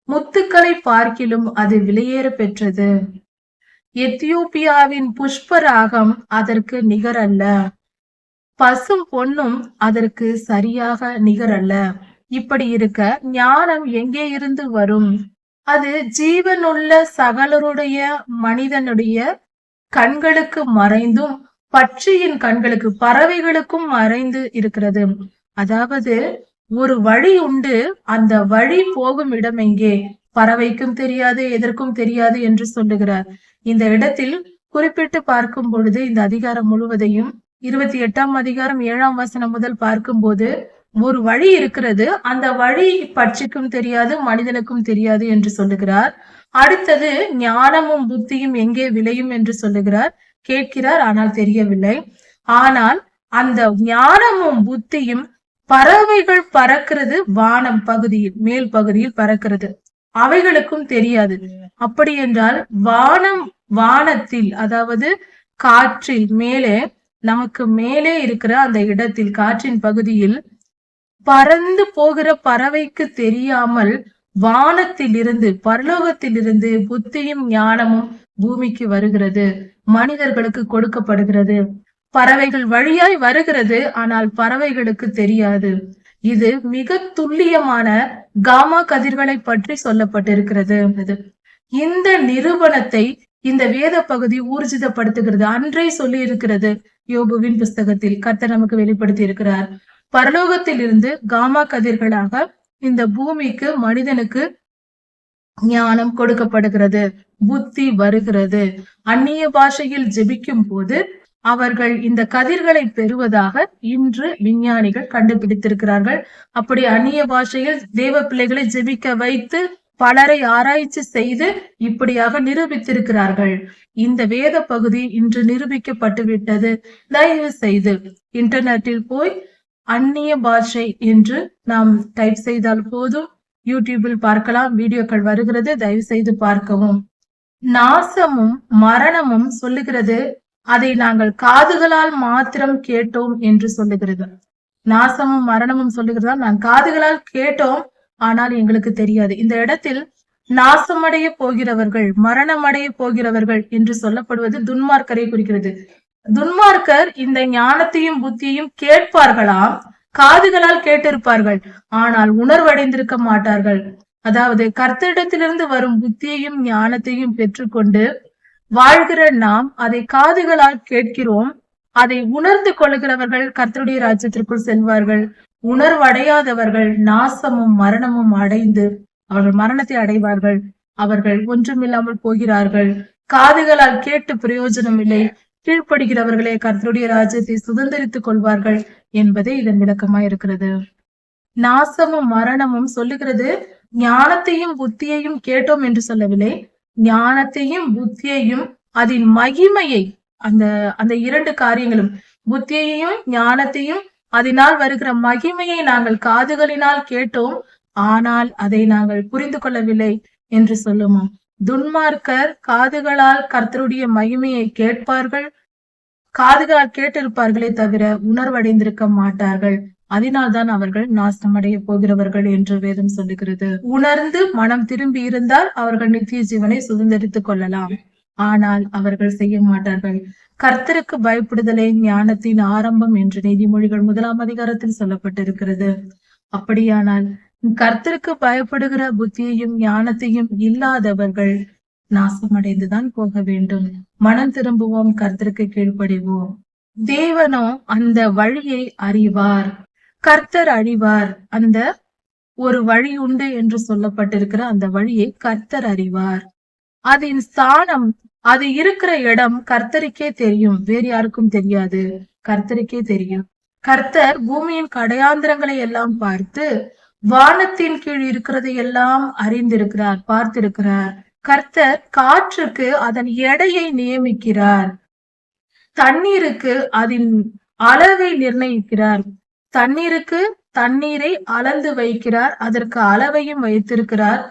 முத்துக்களை பார்க்கிலும் அது விலையேற பெற்றது. எத்தியோப்பியாவின் புஷ்பராகம் அதற்கு நிகரல்ல. பசும் பொன்னும் அதற்கு சரியாக நிகரல்ல. இப்படி இருக்க ஞானம் எங்கே இருந்து வரும்? அது ஜீவனுள்ள சகலருடைய மனிதனுடைய கண்களுக்கு மறைந்தும் பட்சியின் கண்களுக்கு பறவைகளுக்கும் மறைந்து இருக்கிறது. அதாவது ஒரு வழி உண்டு, அந்த வழி போகும் இடம் எங்கே? பறவைக்கும் தெரியாது, எதற்கும் தெரியாது என்று சொல்லுகிறார். இந்த இடத்தில் குறிப்பிட்டு பார்க்கும் பொழுது இந்த அதிகாரம் முழுவதையும் 28ஆம் அதிகாரம் 7ஆம் வசனம் முதல் பார்க்கும்போது ஒரு வழி இருக்கிறது, அந்த வழி பட்சிக்கும் தெரியாது, மனிதனுக்கும் தெரியாது என்று சொல்லுகிறார். அடுத்தது ஞானமும் புத்தியும் எங்கே விளையும் என்று சொல்லுகிறார். கேட்கிறார், ஆனால் தெரியவில்லை. ஆனால் அந்த ஞானமும் புத்தியும் பறவைகள் பறக்கிறது வானம் பகுதியில், மேல் பகுதியில் பறக்கிறது, அவைகளுக்கும் தெரியாது. அப்படி என்றால் வானத்தில், அதாவது காற்றில் மேலே, நமக்கு மேலே இருக்கிற அந்த இடத்தில் காற்றின் பகுதியில் பறந்து போகிற பறவைக்கு தெரியாமல் வானத்தில் இருந்து, பரலோகத்தில் இருந்து புத்தியும் ஞானமும் பூமிக்கு வருகிறது, மனிதர்களுக்கு கொடுக்கப்படுகிறது. பறவைகள் வழியாய் வருகிறது, ஆனால் பறவைகளுக்கு தெரியாது. இது மிக துல்லியமான காமா கதிர்களை பற்றி சொல்லப்பட்டிருக்கிறது. இந்த நிரூபணத்தை இந்த வேத பகுதி ஊர்ஜிதப்படுத்துகிறது. அன்றே சொல்லி இருக்கிறது யோபுவின் புஸ்தகத்தில் கர்த்தர் நமக்கு வெளிப்படுத்தி இருக்கிறார். பரலோகத்தில் இருந்து காமா கதிர்களாக இந்த பூமிக்கு, மனிதனுக்கு ஞானம் கொடுக்கப்படுகிறது, புத்தி வருகிறது. அந்நிய பாஷையில் ஜெபிக்கும் போது அவர்கள் இந்த கதிர்களை பெறுவதாக இன்று விஞ்ஞானிகள் கண்டுபிடித்திருக்கிறார்கள். அப்படி அந்நிய பாஷையில் தேவ பிள்ளைகளை ஜெபிக்க வைத்து பலரை ஆராய்ச்சி செய்து இப்படியாக நிரூபித்திருக்கிறார்கள். இந்த வேத பகுதி இன்று நிரூபிக்கப்பட்டு விட்டது. தயவு செய்து இன்டர்நெட்டில் போய் அந்நிய பாஷை என்று நாம் டைப் செய்தால் போதும், யூடியூபில் பார்க்கலாம், வீடியோக்கள் வருகிறது, தயவு செய்து பார்க்கவும். நாசமும் மரணமும் சொல்லுகிறது, அதை நாங்கள் காதுகளால் மாத்திரம் கேட்டோம் என்று சொல்லுகிறது. நாசமும் மரணமும் சொல்லுகிறதா, நான் காதுகளால் கேட்டோம், ஆனால் எங்களுக்கு தெரியாது. இந்த இடத்தில் நாசமடைய போகிறவர்கள், மரணமடைய போகிறவர்கள் என்று சொல்லப்படுவது துன்மார்க்கரை குறிக்கிறது. துன்மார்க்கர் இந்த ஞானத்தையும் புத்தியையும் கேட்பார்களாம், காதுகளால் கேட்டிருப்பார்கள், ஆனால் உணர்வடைந்திருக்க மாட்டார்கள். அதாவது கர்த்தரிடத்திலிருந்து வரும் புத்தியையும் ஞானத்தையும் பெற்றுக்கொண்டு வாழ்கிற நாம் அதை காதுகளால் கேட்கிறோம். அதை உணர்ந்து கொள்கிறவர்கள் கர்த்தருடைய ராஜ்யத்திற்குள் செல்வார்கள். உணர்வடையாதவர்கள் நாசமும் மரணமும் அடைந்து அவர்கள் மரணத்தை அடைவார்கள். அவர்கள் ஒன்றுமில்லாமல் போகிறார்கள். காதுகளால் கேட்டு பிரயோஜனம் இல்லை. கீழ்ப்படுகிறவர்களே கர்த்தருடைய ராஜ்யத்தை சுதந்திரித்துக் கொள்வார்கள் என்பதே இதன் விளக்கமாய் இருக்கிறது. நாசமும் மரணமும் சொல்லுகிறது, ஞானத்தையும் புத்தியையும் கேட்டோம் என்று சொல்லவில்லை. ஞானத்தையும் புத்தியையும் அதன் மகிமையை, அந்த இரண்டு காரியங்களும், புத்தியையும் ஞானத்தையும் அதனால் வருகிற மகிமையை நாங்கள் காதுகளினால் கேட்டோம், ஆனால் அதை நாங்கள் புரிந்து கொள்ளவில்லை என்று சொல்லுமா. துன்மார்க்கர் காதுகளால் கர்த்தருடைய மகிமையை கேட்பார்கள், காதுகளால் கேட்டிருப்பார்களே தவிர உணர்வடைந்திருக்க மாட்டார்கள். அதனால்தான் அவர்கள் நாசமடைய போகிறவர்கள் என்று வேதம் சொல்லுகிறது. உணர்ந்து மனம் திரும்பி இருந்தால் அவர்கள் நித்திய ஜீவனை சுதந்திரித்துக் கொள்ளலாம். ஆனால் அவர்கள் செய்ய மாட்டார்கள். கர்த்தருக்கு பயப்படுதலே ஞானத்தின் ஆரம்பம் என்று நீதிமொழிகள் 1ஆம் அதிகாரத்தில் சொல்லப்பட்டிருக்கிறது. அப்படியானால் கர்த்தருக்கு பயப்படுகிற புத்தியையும் ஞானத்தையும் இல்லாதவர்கள் நாசமடைந்துதான் போக வேண்டும். மனம் திரும்புவோம், கர்த்தருக்கு கீழ்ப்படிவோம். தேவனோ அந்த வழியை அறிவார், கர்த்தர் அறிவார். அந்த ஒரு வழி உண்டு என்று சொல்லப்பட்டிருக்கிற அந்த வழியை கர்த்தர் அறிவார். அதன் ஸ்தானம், அது இருக்கிற இடம் கர்த்தருக்கே தெரியும், வேறு யாருக்கும் தெரியாது, கர்த்தருக்கே தெரியும். கர்த்தர் பூமியின் கடையாந்திரங்களை எல்லாம் பார்த்து வானத்தின் கீழ் இருக்கிறதை எல்லாம் அறிந்திருக்கிறார், பார்த்திருக்கிறார். கர்த்தர் காற்றுக்கு அதன் எடையை நியமிக்கிறார். தண்ணீருக்கு அதன் அளவை நிர்ணயிக்கிறார். தண்ணீருக்கு தண்ணீரை அளந்து வைக்கிறார். அதற்கு அளவையும் வைத்திருக்கிறார்.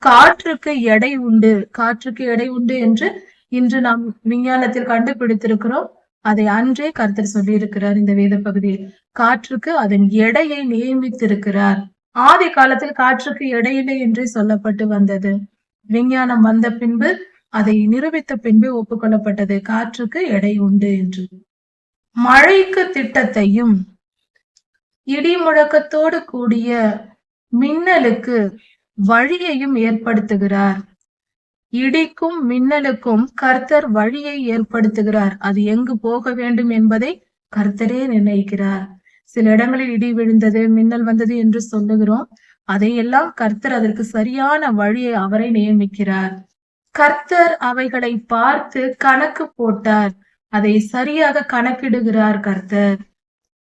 காற்றுக்கு எடை உண்டு. காற்றுக்கு எடை உண்டு என்று இன்று நாம் விஞ்ஞானத்தில் கண்டுபிடித்திருக்கிறோம். அதை அன்றே கர்த்தர் சொல்லி இருக்கிறார். இந்த வேத பகுதியில் காற்றுக்கு அதன் எடையை நியமித்திருக்கிறார். ஆதி காலத்தில் காற்றுக்கு எடையில்லை என்றே சொல்லப்பட்டு வந்தது. விஞ்ஞானம் வந்த பின்பு அதை நிரூபித்த பின்பு ஒப்புக்கொள்ளப்பட்டது காற்றுக்கு எடை உண்டு என்று. மழைக்கு திட்டத்தையும் இடி முழக்கத்தோடு கூடிய மின்னலுக்கு வழியையும் ஏற்படுத்துகிறார். இடிக்கும் மின்னலுக்கும் கர்த்தர் வழியை ஏற்படுத்துகிறார். அது எங்கு போக வேண்டும் என்பதை கர்த்தரே நிர்ணயிக்கிறார். சில இடங்களில் இடி விழுந்தது, மின்னல் வந்தது என்று சொல்லுகிறோம். அதையெல்லாம் கர்த்தர் அதற்கு சரியான வழியை அவரை நியமிக்கிறார். கர்த்தர் அவைகளை பார்த்து கணக்கு போட்டார். அதை சரியாக கணக்கிடுகிறார் கர்த்தர்.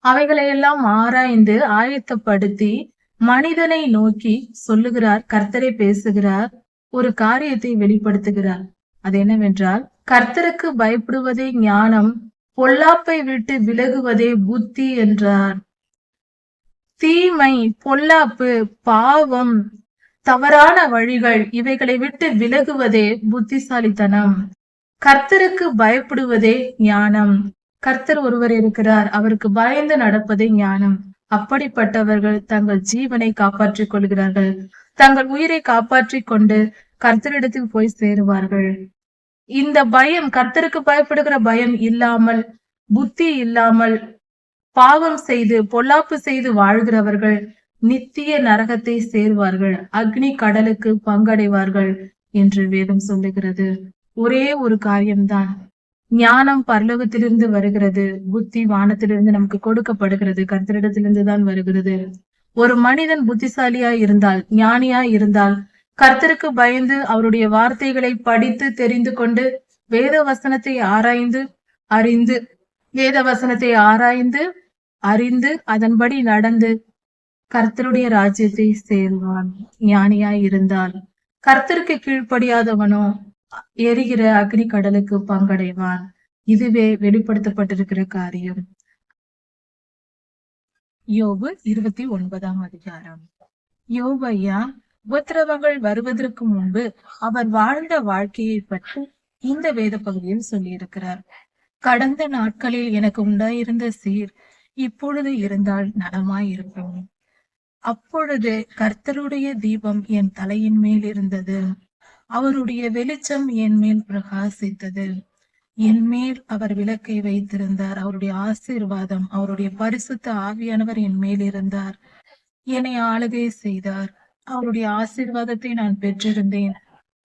அவைகளை எல்லாம் ஆராய்ந்து ஆயத்தப்படுத்தி மனிதனை நோக்கி சொல்லுகிறார். கர்த்தரை பேசுகிறார். ஒரு காரியத்தை வெளிப்படுத்துகிறார். அது என்னவென்றால், கர்த்தருக்கு பயப்படுவதே ஞானம், பொல்லாப்பை விட்டு விலகுவதே புத்தி என்றார். தீமை, பொல்லாப்பு, பாவம், தவறான வழிகள் இவைகளை விட்டு விலகுவதே புத்திசாலித்தனம். கர்த்தருக்கு பயப்படுவதே ஞானம். கர்த்தர் ஒருவர் இருக்கிறார், அவருக்கு பயந்து நடப்பதே ஞானம். அப்படிப்பட்டவர்கள் தங்கள் ஜீவனை காப்பாற்றிக் கொள்கிறார்கள். தங்கள் உயிரை காப்பாற்றிக் கொண்டு கர்த்தரிடத்தில் போய் சேருவார்கள். இந்த பயம், கர்த்தருக்கு பயப்படுகிற பயம் இல்லாமல், புத்தி இல்லாமல் பாவம் செய்து பொல்லாப்பு செய்து வாழ்கிறவர்கள் நித்திய நரகத்தை சேர்வார்கள், அக்னி கடலுக்கு பங்கடைவார்கள் என்று வேதம் சொல்லுகிறது. ஒரே ஒரு காரியம்தான், ஞானம் பரலோகத்திலிருந்து வருகிறது, புத்தி வானத்திலிருந்து நமக்கு கொடுக்கப்படுகிறது, கர்த்தரிடத்திலிருந்து தான் வருகிறது. ஒரு மனிதன் புத்திசாலியா இருந்தால், ஞானியா இருந்தால், கர்த்தருக்கு பயந்து அவருடைய வார்த்தைகளை படித்து தெரிந்து கொண்டு வேத வசனத்தை அறிந்து அதன்படி நடந்து கர்த்தருடைய ராஜ்யத்தை சேர்வான். ஞானியாய் இருந்தால். கர்த்தருக்கு கீழ்ப்படியாதவனோ எரிகிற அக்னி கடலுக்கு பங்கடைவான். இதுவே வெளிப்படுத்தப்பட்டிருக்கிற காரியம். யோபு 29ஆம் அதிகாரம். யோபு ஐயா உபத்திரவங்கள் வருவதற்கு முன்பு அவர் வாழ்ந்த வாழ்க்கையை பற்றி இந்த வேத பகுதியில் சொல்லியிருக்கிறார். கடந்த நாட்களில் எனக்கு உண்டாயிருந்த சீர் இப்பொழுது இருந்தால் நலமாயிருக்கும். அப்பொழுது கர்த்தருடைய தீபம் என் தலையின் மேல் இருந்தது, அவருடைய வெளிச்சம் என் மேல் பிரகாசித்தது. என் மேல் அவர் விளக்கை வைத்திருந்தார். அவருடைய ஆசீர்வாதம், அவருடைய பரிசுத்த ஆவியானவர் என் மேல் இருந்தார். என்னை ஆளுகை செய்தார். அவருடைய ஆசீர்வாதத்தை நான் பெற்றிருந்தேன்.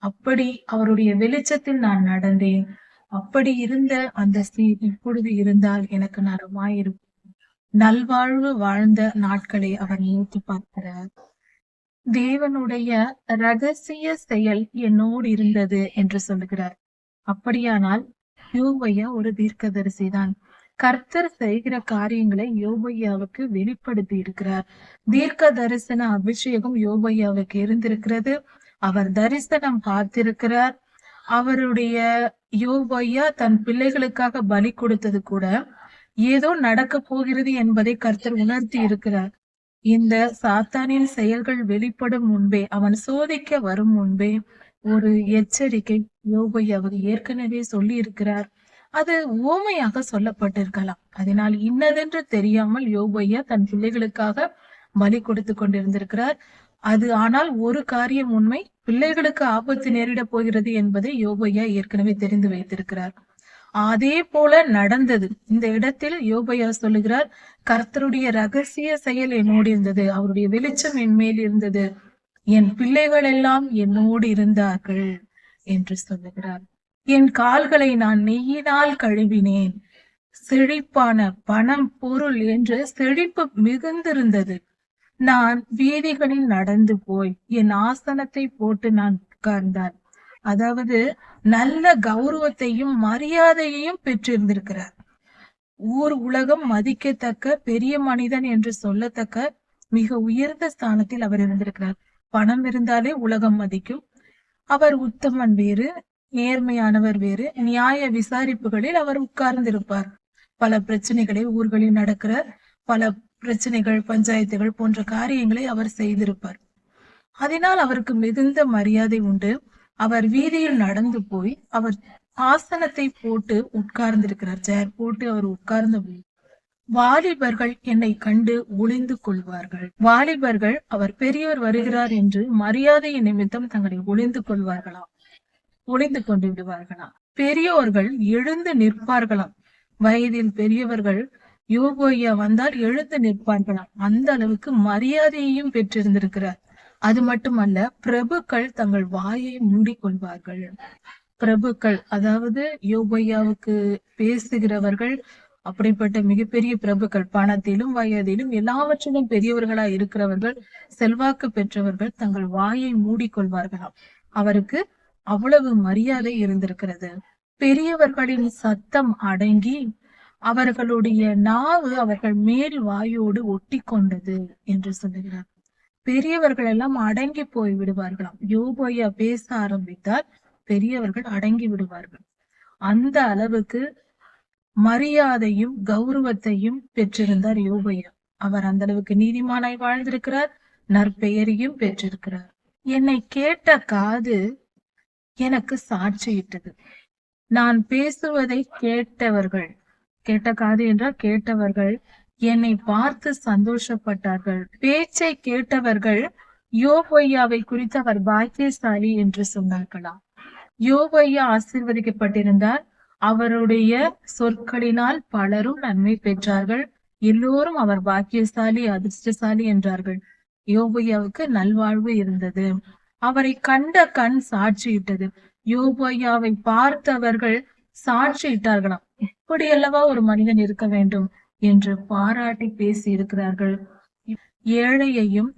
அப்படி அவருடைய வெளிச்சத்தில் நான் நடந்தேன். அப்படி இருந்த அந்த சீர் இப்பொழுது இருந்தால் எனக்கு நலமாயிருக்கும். நல்வாழ்வு வாழ்ந்த நாட்களை அவர் நினைத்து பார்க்கிறார். தேவனுடைய ரகசிய செயல் என்னோடு இருந்தது என்று சொல்லுகிறார். அப்படியானால் யோபையா ஒரு தீர்க்கதரிசிதான். கர்த்தர் செய்கிற காரியங்களை யோபையாவுக்கு வெளிப்படுத்தி இருக்கிறார். தீர்க்க தரிசன அபிஷேகம் யோபையாவுக்கு இருந்திருக்கிறது. அவர் தரிசனம் பார்த்திருக்கிறார். அவருடைய யோபையா தன் பிள்ளைகளுக்காக பலி கொடுத்தது கூட ஏதோ நடக்க போகிறது என்பதை கர்த்தர் உணர்த்தி இருக்கிறார். இந்த சாத்தானின் செயல்கள் வெளிப்படும் முன்பே, அவன் சோதிக்க வரும் முன்பே ஒரு எச்சரிக்கை யோபையாவுக்கு ஏற்கனவே சொல்லி இருக்கிறார். அது உவமையாக சொல்லப்பட்டிருக்கலாம். அதனால் இன்னதென்று தெரியாமல் யோபையா தன் பிள்ளைகளுக்காக பலி கொடுத்து கொண்டிருந்திருக்கிறார். அது ஆனால் ஒரு காரியம் உண்மை, பிள்ளைகளுக்கு ஆபத்து நேரிட போகிறது என்பதை யோபையா ஏற்கனவே தெரிந்து வைத்திருக்கிறார். அதே போல நடந்தது. இந்த இடத்தில் யோபையா சொல்லுகிறார், கர்த்தருடைய ரகசிய செயல் என்னோடு இருந்தது, அவருடைய வெளிச்சம் என் மேல் இருந்தது, என் பிள்ளைகள் எல்லாம் என்னோடு இருந்தார்கள் என்று சொல்லுகிறார். என் கால்களை நான் நெய்யினால் கழுவினேன். செழிப்பான பணம், பொருள் என்று செழிப்பு மிகுந்திருந்தது. நான் வீதிகளில் நடந்து போய் என் ஆசனத்தை போட்டு நான் உட்கார்ந்தார். அதாவது நல்ல கௌரவத்தையும் மரியாதையையும் பெற்றிருந்திருக்கிறார். ஊர் உலகம் மதிக்கத்தக்க பெரிய மனிதன் என்று சொல்லத்தக்க மிக உயர்ந்த ஸ்தானத்தில் அவர் இருந்திருக்கிறார். பணம் இருந்தாலே உலகம் மதிக்கும். அவர் உத்தமன் வேறு, நேர்மையானவர் வேறு. நியாய விசாரிப்புகளில் அவர் உட்கார்ந்திருப்பார். பல பிரச்சனைகளை ஊர்களில் நடக்கிற பல பிரச்சனைகள், பஞ்சாயத்துகள் போன்ற காரியங்களை அவர் செய்திருப்பார். அதனால் அவருக்கு மிகுந்த மரியாதை உண்டு. அவர் வீதியில் நடந்து போய் அவர் ஆசனத்தை போட்டு உட்கார்ந்திருக்கிறார். சேர் போட்டு அவர் உட்கார்ந்த வாலிபர்கள் என்னை கண்டு ஒளிந்து கொள்வார்கள். வாலிபர்கள் அவர் பெரியவர் வருகிறார் என்று மரியாதை நிமித்தம் தங்களை ஒளிந்து கொள்வார்களாம், ஒளிந்து கொண்டு விடுவார்களாம். பெரியோர்கள் எழுந்து நிற்பார்களாம். வயதில் பெரியவர்கள் யோபோயா வந்தால் எழுந்து நிற்பார்களாம். அந்த அளவுக்கு மரியாதையையும் பெற்றிருந்திருக்கிறார். அது மட்டுமல்ல, பிரபுக்கள் தங்கள் வாயை மூடிக்கொள்வார்கள். பிரபுக்கள், அதாவது யோபோயாவுக்கு பேசுகிறவர்கள் அப்படிப்பட்ட மிகப்பெரிய பிரபுக்கள், பணத்திலும் வயதிலும் எல்லாவற்றிலும் பெரியவர்களா இருக்கிறவர்கள், செல்வாக்கு பெற்றவர்கள் தங்கள் வாயை மூடிக்கொள்வார்களாம். அவருக்கு அவ்வளவு மரியாதை இருந்திருக்கிறது. பெரியவர்களின் சத்தம் அடங்கி அவர்களுடைய நாவு அவர்கள் மேல் வாயோடு ஒட்டி கொண்டது என்று சொல்லுகிறார். பெரியவர்கள் எல்லாம் அடங்கி போய் விடுவார்களாம். யோபோயா பேச ஆரம்பித்தால் பெரியவர்கள் அடங்கி விடுவார்கள். அந்த அளவுக்கு மரியாதையும் கௌரவத்தையும் பெற்றிருந்தார் யோபோயா. அவர் அந்த அளவுக்கு நீதிமானாய் வாழ்ந்திருக்கிறார், நற்பெயரையும் பெற்றிருக்கிறார். என்னை கேட்ட காது எனக்கு சாட்சியிட்டது. நான் பேசுவதை கேட்டவர்கள், கேட்ட காது என்றால் கேட்டவர்கள் என்னை பார்த்து சந்தோஷப்பட்டார்கள். பேச்சை கேட்டவர்கள் யோபோயாவை குறித்து அவர் பாக்கியசாலி என்று சொன்னார்களாம். யோபோயா ஆசீர்வதிக்கப்பட்டிருந்தார். அவருடைய சொற்களினால் பலரும் நன்மை பெற்றார்கள். எல்லோரும் அவர் பாக்கியசாலி, அதிர்ஷ்டசாலி என்றார்கள். யோபோயாவுக்கு நல்வாழ்வு இருந்தது. அவரை கண்ட கண் சாட்சியிட்டது. யோபோயாவை பார்த்தவர்கள் சாட்சியிட்டார்களாம். இப்படி அல்லவா ஒரு மனிதன் இருக்க வேண்டும் என்று பாராட்டி பேசி இருக்கிறார்கள். ஏழையையும்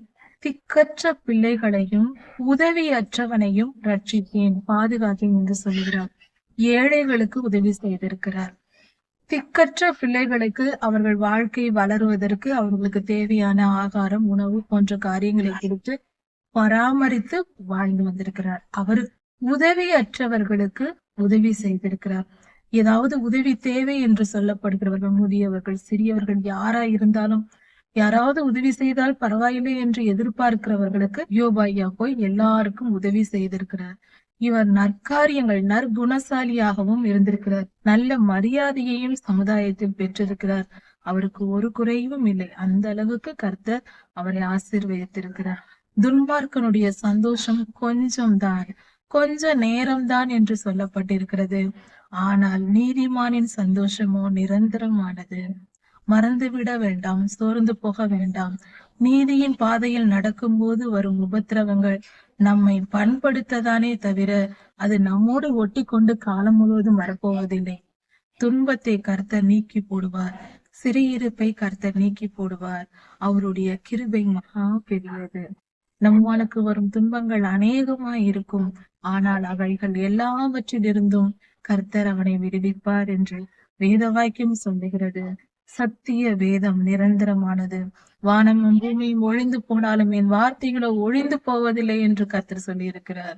திக்கற்ற பிள்ளைகளையும் உதவியற்றவனையும் ரட்சிப்பேன், பாதுகாப்பேன் என்று சொல்கிறார். ஏழைகளுக்கு உதவி செய்திருக்கிறார். திக்கற்ற பிள்ளைகளுக்கு அவர்கள் வாழ்க்கை வளருவதற்கு அவர்களுக்கு தேவையான ஆகாரம், உணவு போன்ற காரியங்களை கொடுத்து பராமரித்து வாழ்ந்து வந்திருக்கிறார். அவர் உதவியற்றவர்களுக்கு உதவி செய்திருக்கிறார். ஏதாவது உதவி தேவை என்று சொல்லப்படுகிறவர்கள், முதியவர்கள், சிறியவர்கள் யாரா இருந்தாலும் யாராவது உதவி செய்தால் பரவாயில்லை என்று எதிர்பார்க்கிறவர்களுக்கு யோபோயா போய் எல்லாருக்கும் உதவி செய்திருக்கிறார். இவர் நற்காரியங்கள், நற்குணசாலியாகவும் இருந்திருக்கிறார். நல்ல மரியாதையையும் சமுதாயத்தில் பெற்றிருக்கிறார். அவருக்கு ஒரு குறைவும் இல்லை. அந்த அளவுக்கு கர்த்தர் அவரை ஆசீர்வதித்திருக்கிறார். துன்மார்க்கனுடைய சந்தோஷம் கொஞ்சம்தான், கொஞ்ச நேரம்தான் என்று சொல்லப்பட்டிருக்கிறது. ஆனால் நீதிமானின் சந்தோஷமோ நிரந்தரமானது. மறந்துவிட வேண்டாம், சோர்ந்து போக வேண்டாம். நீதியின் பாதையில் நடக்கும் போது வரும் உபத்திரவங்கள் நம்மை பண்படுத்ததானே தவிர அது நம்மோடு ஒட்டி கொண்டு காலம் முழுவதும் வரப்போவதில்லை. துன்பத்தை கர்த்தர் நீக்கி போடுவார், சிறையிருப்பை கர்த்தர் நீக்கி போடுவார். அவருடைய கிருபை மகா பெரியது. நம்மளுக்கு வரும் துன்பங்கள் அநேகமாய் இருக்கும், ஆனால் அவைகள் எல்லாவற்றிலிருந்தும் கர்த்தர் அவனை விடுவிப்பார் என்று வேத வாக்கியம் சொல்லுகிறது. சத்திய வேதம் நிரந்தரமானது. வானமும் பூமியும் ஒழிந்து போனாலும் என் வார்த்தைகளோ ஒழிந்து போவதில்லை என்று கர்த்தர் சொல்லி இருக்கிறார்.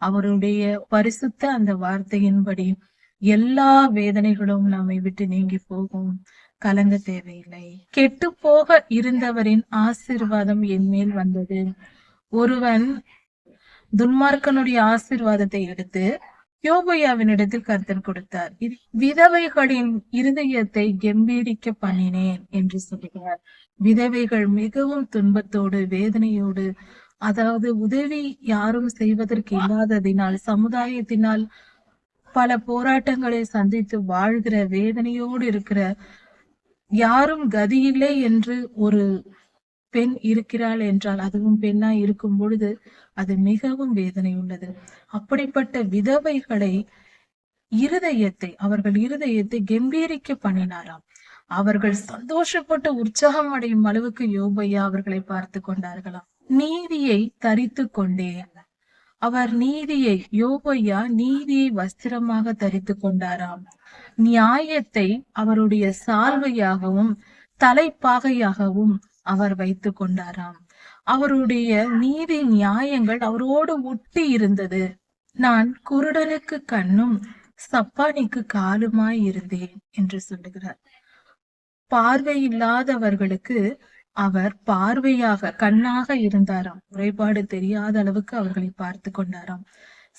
அவருடைய பரிசுத்த அந்த வார்த்தையின்படி எல்லா வேதனைகளும் நம்மை விட்டு நீங்கி போகும். கலங்க தேவையில்லை. கெட்டு போக இருந்தவரின் ஆசீர்வாதம் என் மேல் வந்தது. ஒருவன் துன்மார்க்கனுடைய ஆசீர்வாதத்தை எடுத்து யோபோயாவினிடத்தில் கர்த்தர் கொடுத்தார். விதவைகளின் இருதயத்தை கம்பீரிக்க பண்ணினேன் என்று சொல்கிறார். விதவைகள் மிகவும் துன்பத்தோடு, வேதனையோடு, அதாவது உதவி யாரும் செய்வதற்கு இல்லாததினால், சமுதாயத்தினால் பல போராட்டங்களை சந்தித்து வாழ்கிற, வேதனையோடு இருக்கிற, யாரும் கதியில்லை என்று ஒரு பெண் இருக்கிறாள் என்றால், அதுவும் பெண்ணா இருக்கும் பொழுது அது மிகவும் வேதனை உள்ளது. அப்படிப்பட்ட விதவைகளை அவர்கள் இருதயத்தை கம்பீரிக்க பண்ணினாராம். அவர்கள் சந்தோஷப்பட்டு உற்சாகம் அடையும் அளவுக்கு யோபோயா அவர்களை பார்த்து கொண்டார்களாம். நீதியை தரித்து கொண்டே, அவர் நீதியை, யோபோயா நீதியை வஸ்திரமாக தரித்து கொண்டாராம். நியாயத்தை அவருடைய சால்வையாகவும் தலைப்பாகையாகவும் அவர் வைத்து கொண்டாராம். அவருடைய நீதி நியாயங்கள் அவரோடு ஒட்டி இருந்தது. நான் குருடனுக்கு கண்ணும் சப்பானிக்கு காலுமாய் இருந்தேன் என்று சொல்லுகிறார். பார்வையில்லாதவர்களுக்கு அவர் பார்வையாக கண்ணாக இருந்தாராம். குறைபாடு தெரியாத அளவுக்கு அவர்களை பார்த்து கொண்டாராம்.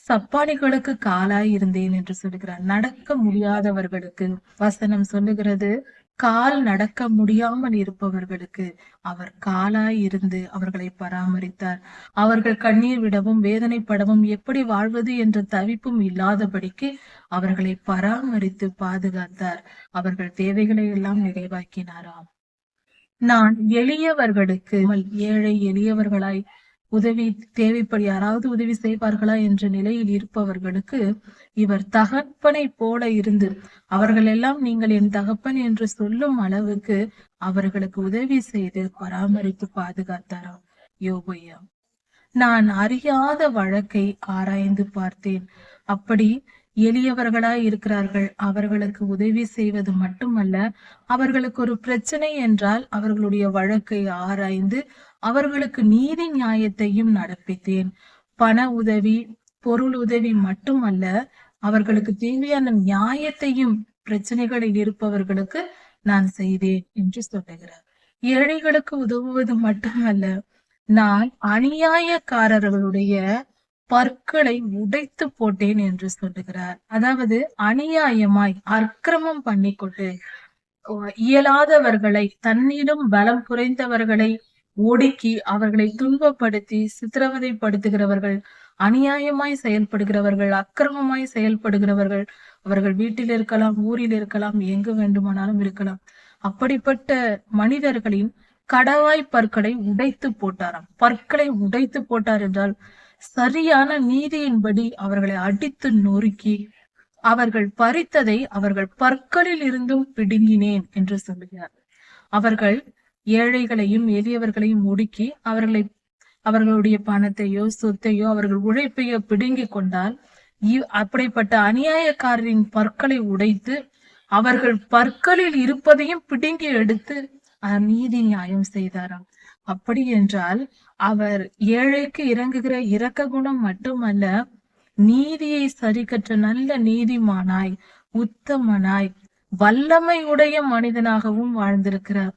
சப்பானிகளுக்கு காலாய் இருந்தேன் என்று சொல்லுகிறார். நடக்க முடியாதவர்களுக்கு வசனம் சொல்லுகிறது, கால் நடக்க முடியாமல் இருப்பவர்களுக்கு அவர் காலாய் இருந்து அவர்களை பராமரித்தார். அவர்கள் கண்ணீர் விடவும் வேதனைப்படவும் எப்படி வாழ்வது என்ற தவிப்பும் இல்லாதபடிக்கு அவர்களை பராமரித்து பாதுகாத்தார். அவர்கள் தேவைகளை எல்லாம் நிறைவாக்கினாராம். நான் எளியவர்களுக்கு ஏழை எளியவர்களாய் உதவி தேவைப்படி யாராவது உதவி செய்வார்களா என்ற நிலையில் இருப்பவர்களுக்கு இவர் தகப்பனை போல இருந்து அவர்கள் எல்லாம் நீங்கள் என் தகப்பன் என்று சொல்லும் அளவுக்கு அவர்களுக்கு உதவி செய்து பராமரித்து பாதுகாத்தாராம். யோபையா. நான் அறியாத வழக்கை ஆராய்ந்து பார்த்தேன். அப்படி எளியவர்களாய் இருக்கிறார்கள். அவர்களுக்கு உதவி செய்வது மட்டுமல்ல, அவர்களுக்கு ஒரு பிரச்சனை என்றால் அவர்களுடைய வழக்கை ஆராய்ந்து அவர்களுக்கு நீதி நியாயத்தையும் நடப்பித்தேன். பண உதவி, பொருள் உதவி மட்டுமல்ல, அவர்களுக்கு தேவையான நியாயத்தையும் பிரச்சனைகளில் இருப்பவர்களுக்கு நான் செய்தேன் என்று சொல்லுகிறார். ஏழைகளுக்கு உதவுவது மட்டுமல்ல, நான் அநியாயக்காரர்களுடைய பற்களை உடைத்து போட்டேன் என்று சொல்லுகிறார். அதாவது அநியாயமாய் அக்கிரமம் பண்ணிக்கொண்டு இயலாதவர்களை, தன்னிலும் பலம் குறைந்தவர்களை ஒடுக்கி அவர்களை துன்பப்படுத்தி சித்திரவதைப்படுத்துகிறவர்கள், அநியாயமாய் செயல்படுகிறவர்கள், அக்கிரமமாய் செயல்படுகிறவர்கள், அவர்கள் வீட்டில் இருக்கலாம், ஊரில் இருக்கலாம், எங்கு வேண்டுமானாலும் இருக்கலாம். அப்படிப்பட்ட மனிதர்களின் கடவாய் பற்களை உடைத்து போட்டாராம். பற்களை உடைத்து போட்டார் என்றால் சரியான நீதியின்படி அவர்களை அடித்து நொறுக்கி அவர்கள் பறித்ததை அவர்கள் பற்களில் இருந்தும் பிடுங்கினேன் என்று சொல்லுகிறார். அவர்கள் ஏழைகளையும் எளியவர்களையும் ஒடுக்கி அவர்களுடைய பணத்தையோ சொத்தையோ அவர்கள் உழைப்பையோ பிடுங்கி கொண்டால் அப்படிப்பட்ட அநியாயக்காரரின் பற்களை உடைத்து அவர்கள் பற்களில் இருப்பதையும் பிடுங்கி எடுத்து நீதி நியாயம் செய்தாராம். அப்படி என்றால் அவர் ஏழைக்கு இறங்குகிற இரக்க குணம் மட்டுமல்ல, நீதியை சரிக்கற்ற நல்ல நீதிமானாய், உத்தமனாய், வல்லமையுடைய மனிதனாகவும் வாழ்ந்திருக்கிறார்.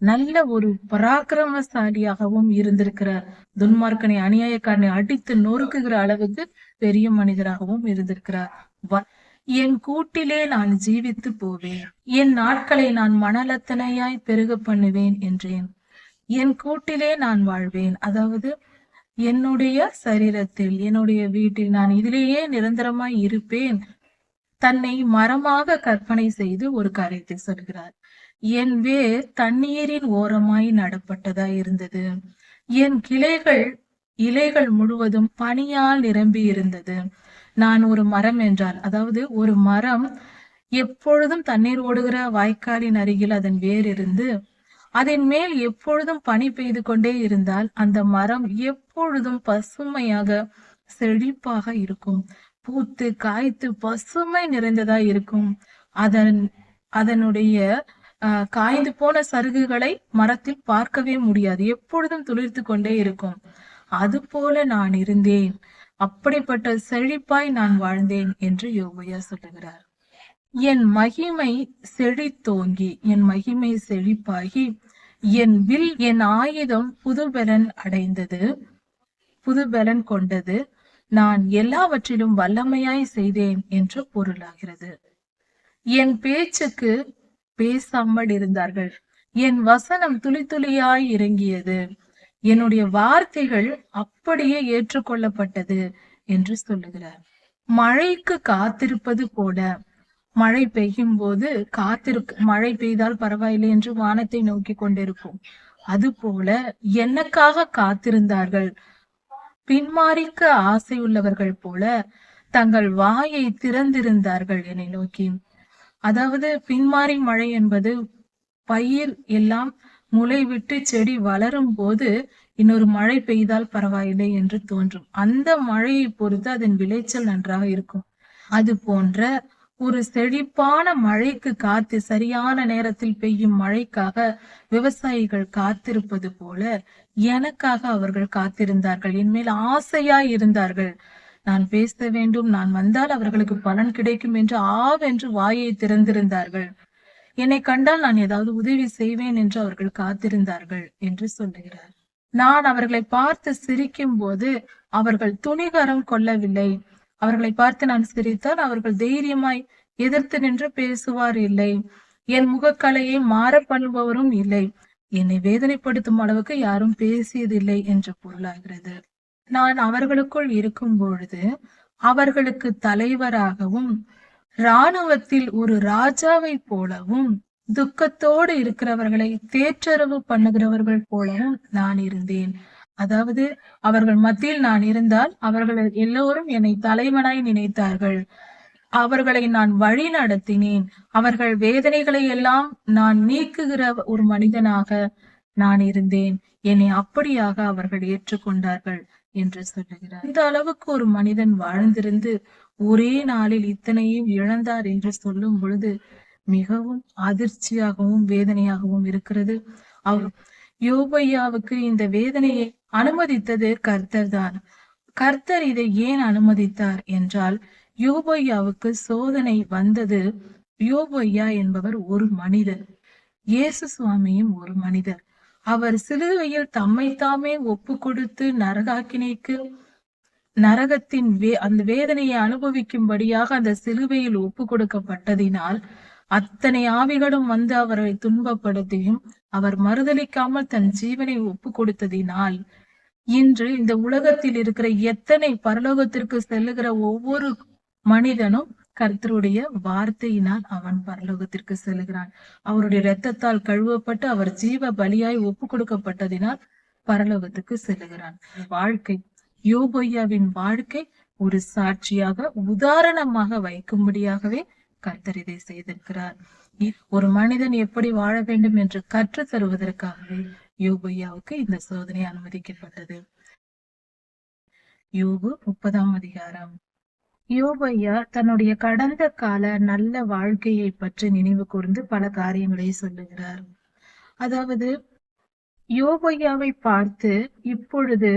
நல்ல ஒரு பராக்கிரமசாலியாகவும் இருந்திருக்கிறார். துன்மார்க்கனை, அநியாயக்காரனை அடித்து நொறுக்குகிற அளவுக்கு பெரிய மனிதராகவும் இருந்திருக்கிறார். என் கூட்டிலே நான் ஜீவித்து போவேன், என் நாட்களை நான் மணலத்தனையாய் பெருக பண்ணுவேன் என்றேன். என் கூட்டிலே நான் வாழ்வேன், அதாவது என்னுடைய சரீரத்தில், என்னுடைய வீட்டில் நான் இதிலேயே நிரந்தரமாய் இருப்பேன். தன்னை மரமாக கற்பனை செய்து ஒரு காரியத்தை சொல்கிறார். என் வேர் தண்ணீரின் ஓரமாய் நடப்பட்டதா இருந்தது. என் இலைகள் முழுவதும் பனியால் நிரம்பி இருந்தது. நான் ஒரு மரம் என்றால், அதாவது ஒரு மரம் எப்பொழுதும் தண்ணீர் ஓடுகிற வாய்க்காலின் அருகில் அதன் வேர் இருந்து அதன் மேல் எப்பொழுதும் பனி பெய்து கொண்டே இருந்தால் அந்த மரம் எப்பொழுதும் பசுமையாக செழிப்பாக இருக்கும். பூத்து காய்த்து பசுமை நிறைந்ததா இருக்கும். அதனுடைய காய்ந்து போன சருகுகளை மரத்தில் பார்க்கவே முடியாது. எப்பொழுதும் துளிர்த்து கொண்டே இருக்கும். அது போல நான் இருந்தேன், அப்படிப்பட்ட செழிப்பாய் நான் வாழ்ந்தேன் என்று யோபையா சொல்லுகிறார். என் மகிமை செழித்தோங்கி, என் மகிமை செழிப்பாகி, என் வில், என் ஆயுதம் புதுபலன் அடைந்தது, புதுபலன் கொண்டது. நான் எல்லாவற்றிலும் வல்லமையாய் செய்தேன் என்று பொருளாகிறது. என் பேச்சுக்கு பேசாமல் இருந்தார்கள், என் வசனம் துளி துளியாய் இறங்கியது, என்னுடைய வார்த்தைகள் அப்படியே ஏற்றுக்கொள்ளப்பட்டது என்று சொல்லுகிறார். மழைக்கு காத்திருப்பது போல, மழை பெய்யும் போது மழை பெய்தால் பரவாயில்லை என்று வானத்தை நோக்கி கொண்டிருக்கும். அது போல எனக்காக காத்திருந்தார்கள். பின்மாறிக்க ஆசை உள்ளவர்கள் போல தங்கள் வாயை திறந்திருந்தார்கள் என்னை நோக்கி. அதாவது பின்மாறி மழை என்பது பயிர் எல்லாம் முளை விட்டு செடி வளரும் போது இன்னொரு மழை பெய்தால் பரவாயில்லை என்று தோன்றும். அந்த மழையை பொறுத்து அதன் விளைச்சல் நன்றாக இருக்கும். அது போன்ற ஒரு செழிப்பான மழைக்கு காத்து, சரியான நேரத்தில் பெய்யும் மழைக்காக விவசாயிகள் காத்திருப்பது போல எனக்காக அவர்கள் காத்திருந்தார்கள். என் மேல் ஆசையாய் இருந்தார்கள். நான் பேச வேண்டும், நான் வந்தால் அவர்களுக்கு பலன் கிடைக்கும் என்று ஆவென்று வாயை திறந்திருந்தார்கள். என்னை கண்டால் நான் ஏதாவது உதவி செய்வேன் என்று அவர்கள் காத்திருந்தார்கள் என்று சொல்லுகிறார். நான் அவர்களை பார்த்து சிரிக்கும் போது அவர்கள் துணிகரம் கொள்ளவில்லை. அவர்களை பார்த்து நான் சிரித்தால் அவர்கள் தைரியமாய் எதிர்த்து நின்று பேசுவார் இல்லை. என் முகக்கலையை மாற பண்ணுபவரும் இல்லை. என்னை வேதனைப்படுத்தும் அளவுக்கு யாரும் பேசியதில்லை என்று பொருளாகிறது. நான் அவர்களுக்குள் இருக்கும் பொழுது அவர்களுக்கு தலைவராகவும் இராணுவத்தில் ஒரு ராஜாவை போலவும் துக்கத்தோடு இருக்கிறவர்களை தேற்றரவு பண்ணுகிறவர்கள் போலவும் நான் இருந்தேன். அதாவது அவர்கள் மத்தியில் நான் இருந்தால் அவர்கள் எல்லோரும் என்னை தலைவனாய் நினைத்தார்கள். அவர்களை நான் வழி நடத்தினேன். அவர்கள் வேதனைகளை எல்லாம் நான் நீக்குகிற ஒரு மனிதனாக நான் இருந்தேன். என்னை அப்படியாக அவர்கள் ஏற்றுக்கொண்டார்கள் என்று சொல்லுகிறார். இந்த அளவுக்கு ஒரு மனிதன் வாழ்ந்திருந்து ஒரே நாளில் இத்தனையும் இழந்தார் என்று சொல்லும் பொழுது மிகவும் அதிர்ச்சியாகவும் வேதனையாகவும் இருக்கிறது. அவர் யோபையாவுக்கு இந்த வேதனையை அனுமதித்தது கர்த்தர் தான். கர்த்தர் இதை ஏன் அனுமதித்தார் என்றால், யோபையாவுக்கு சோதனை வந்தது. யோபையா என்பவர் ஒரு மனிதர், இயேசு சுவாமியும் ஒரு மனிதர். அவர் சிலுவையில் தம்மை தாமே ஒப்பு கொடுத்து நரகாக்கினைக்கு நரகத்தின் அந்த வேதனையை அனுபவிக்கும்படியாக அந்த சிலுவையில் ஒப்பு கொடுக்கப்பட்டதினால் அத்தனை ஆவிகளும் வந்து அவரை துன்பப்படுத்தியும் அவர் மறுதலிக்காமல் தன் ஜீவனை ஒப்பு கொடுத்ததினால் இன்று இந்த உலகத்தில் இருக்கிற எத்தனை பரலோகத்திற்கு செல்லுகிற ஒவ்வொரு மனிதனும் கர்த்தருடைய வார்த்தையினால் அவன் பரலோகத்திற்கு செல்லுகிறான். அவருடைய இரத்தத்தால் கழுவப்பட்டு அவர் ஜீவ பலியாய் ஒப்பு கொடுக்கப்பட்டதினால் பரலோகத்துக்கு செல்லுகிறான். வாழ்க்கை, யோபையாவின் வாழ்க்கை ஒரு சாட்சியாக உதாரணமாக வைக்கும்படியாகவே கர்த்தர் இதை செய்திருக்கிறார். ஒரு மனிதன் எப்படி வாழ வேண்டும் என்று கற்று தருவதற்காகவே யோபையாவுக்கு இந்த சோதனை அனுமதிக்கப்பட்டது. யோபு 30ஆம் அதிகாரம். யோபையா தன்னுடைய கடந்த கால நல்ல வாழ்க்கையை பற்றி நினைவு கூர்ந்து பல காரியங்களை சொல்லுகிறார். அதாவது யோபையாவை பார்த்து இப்பொழுது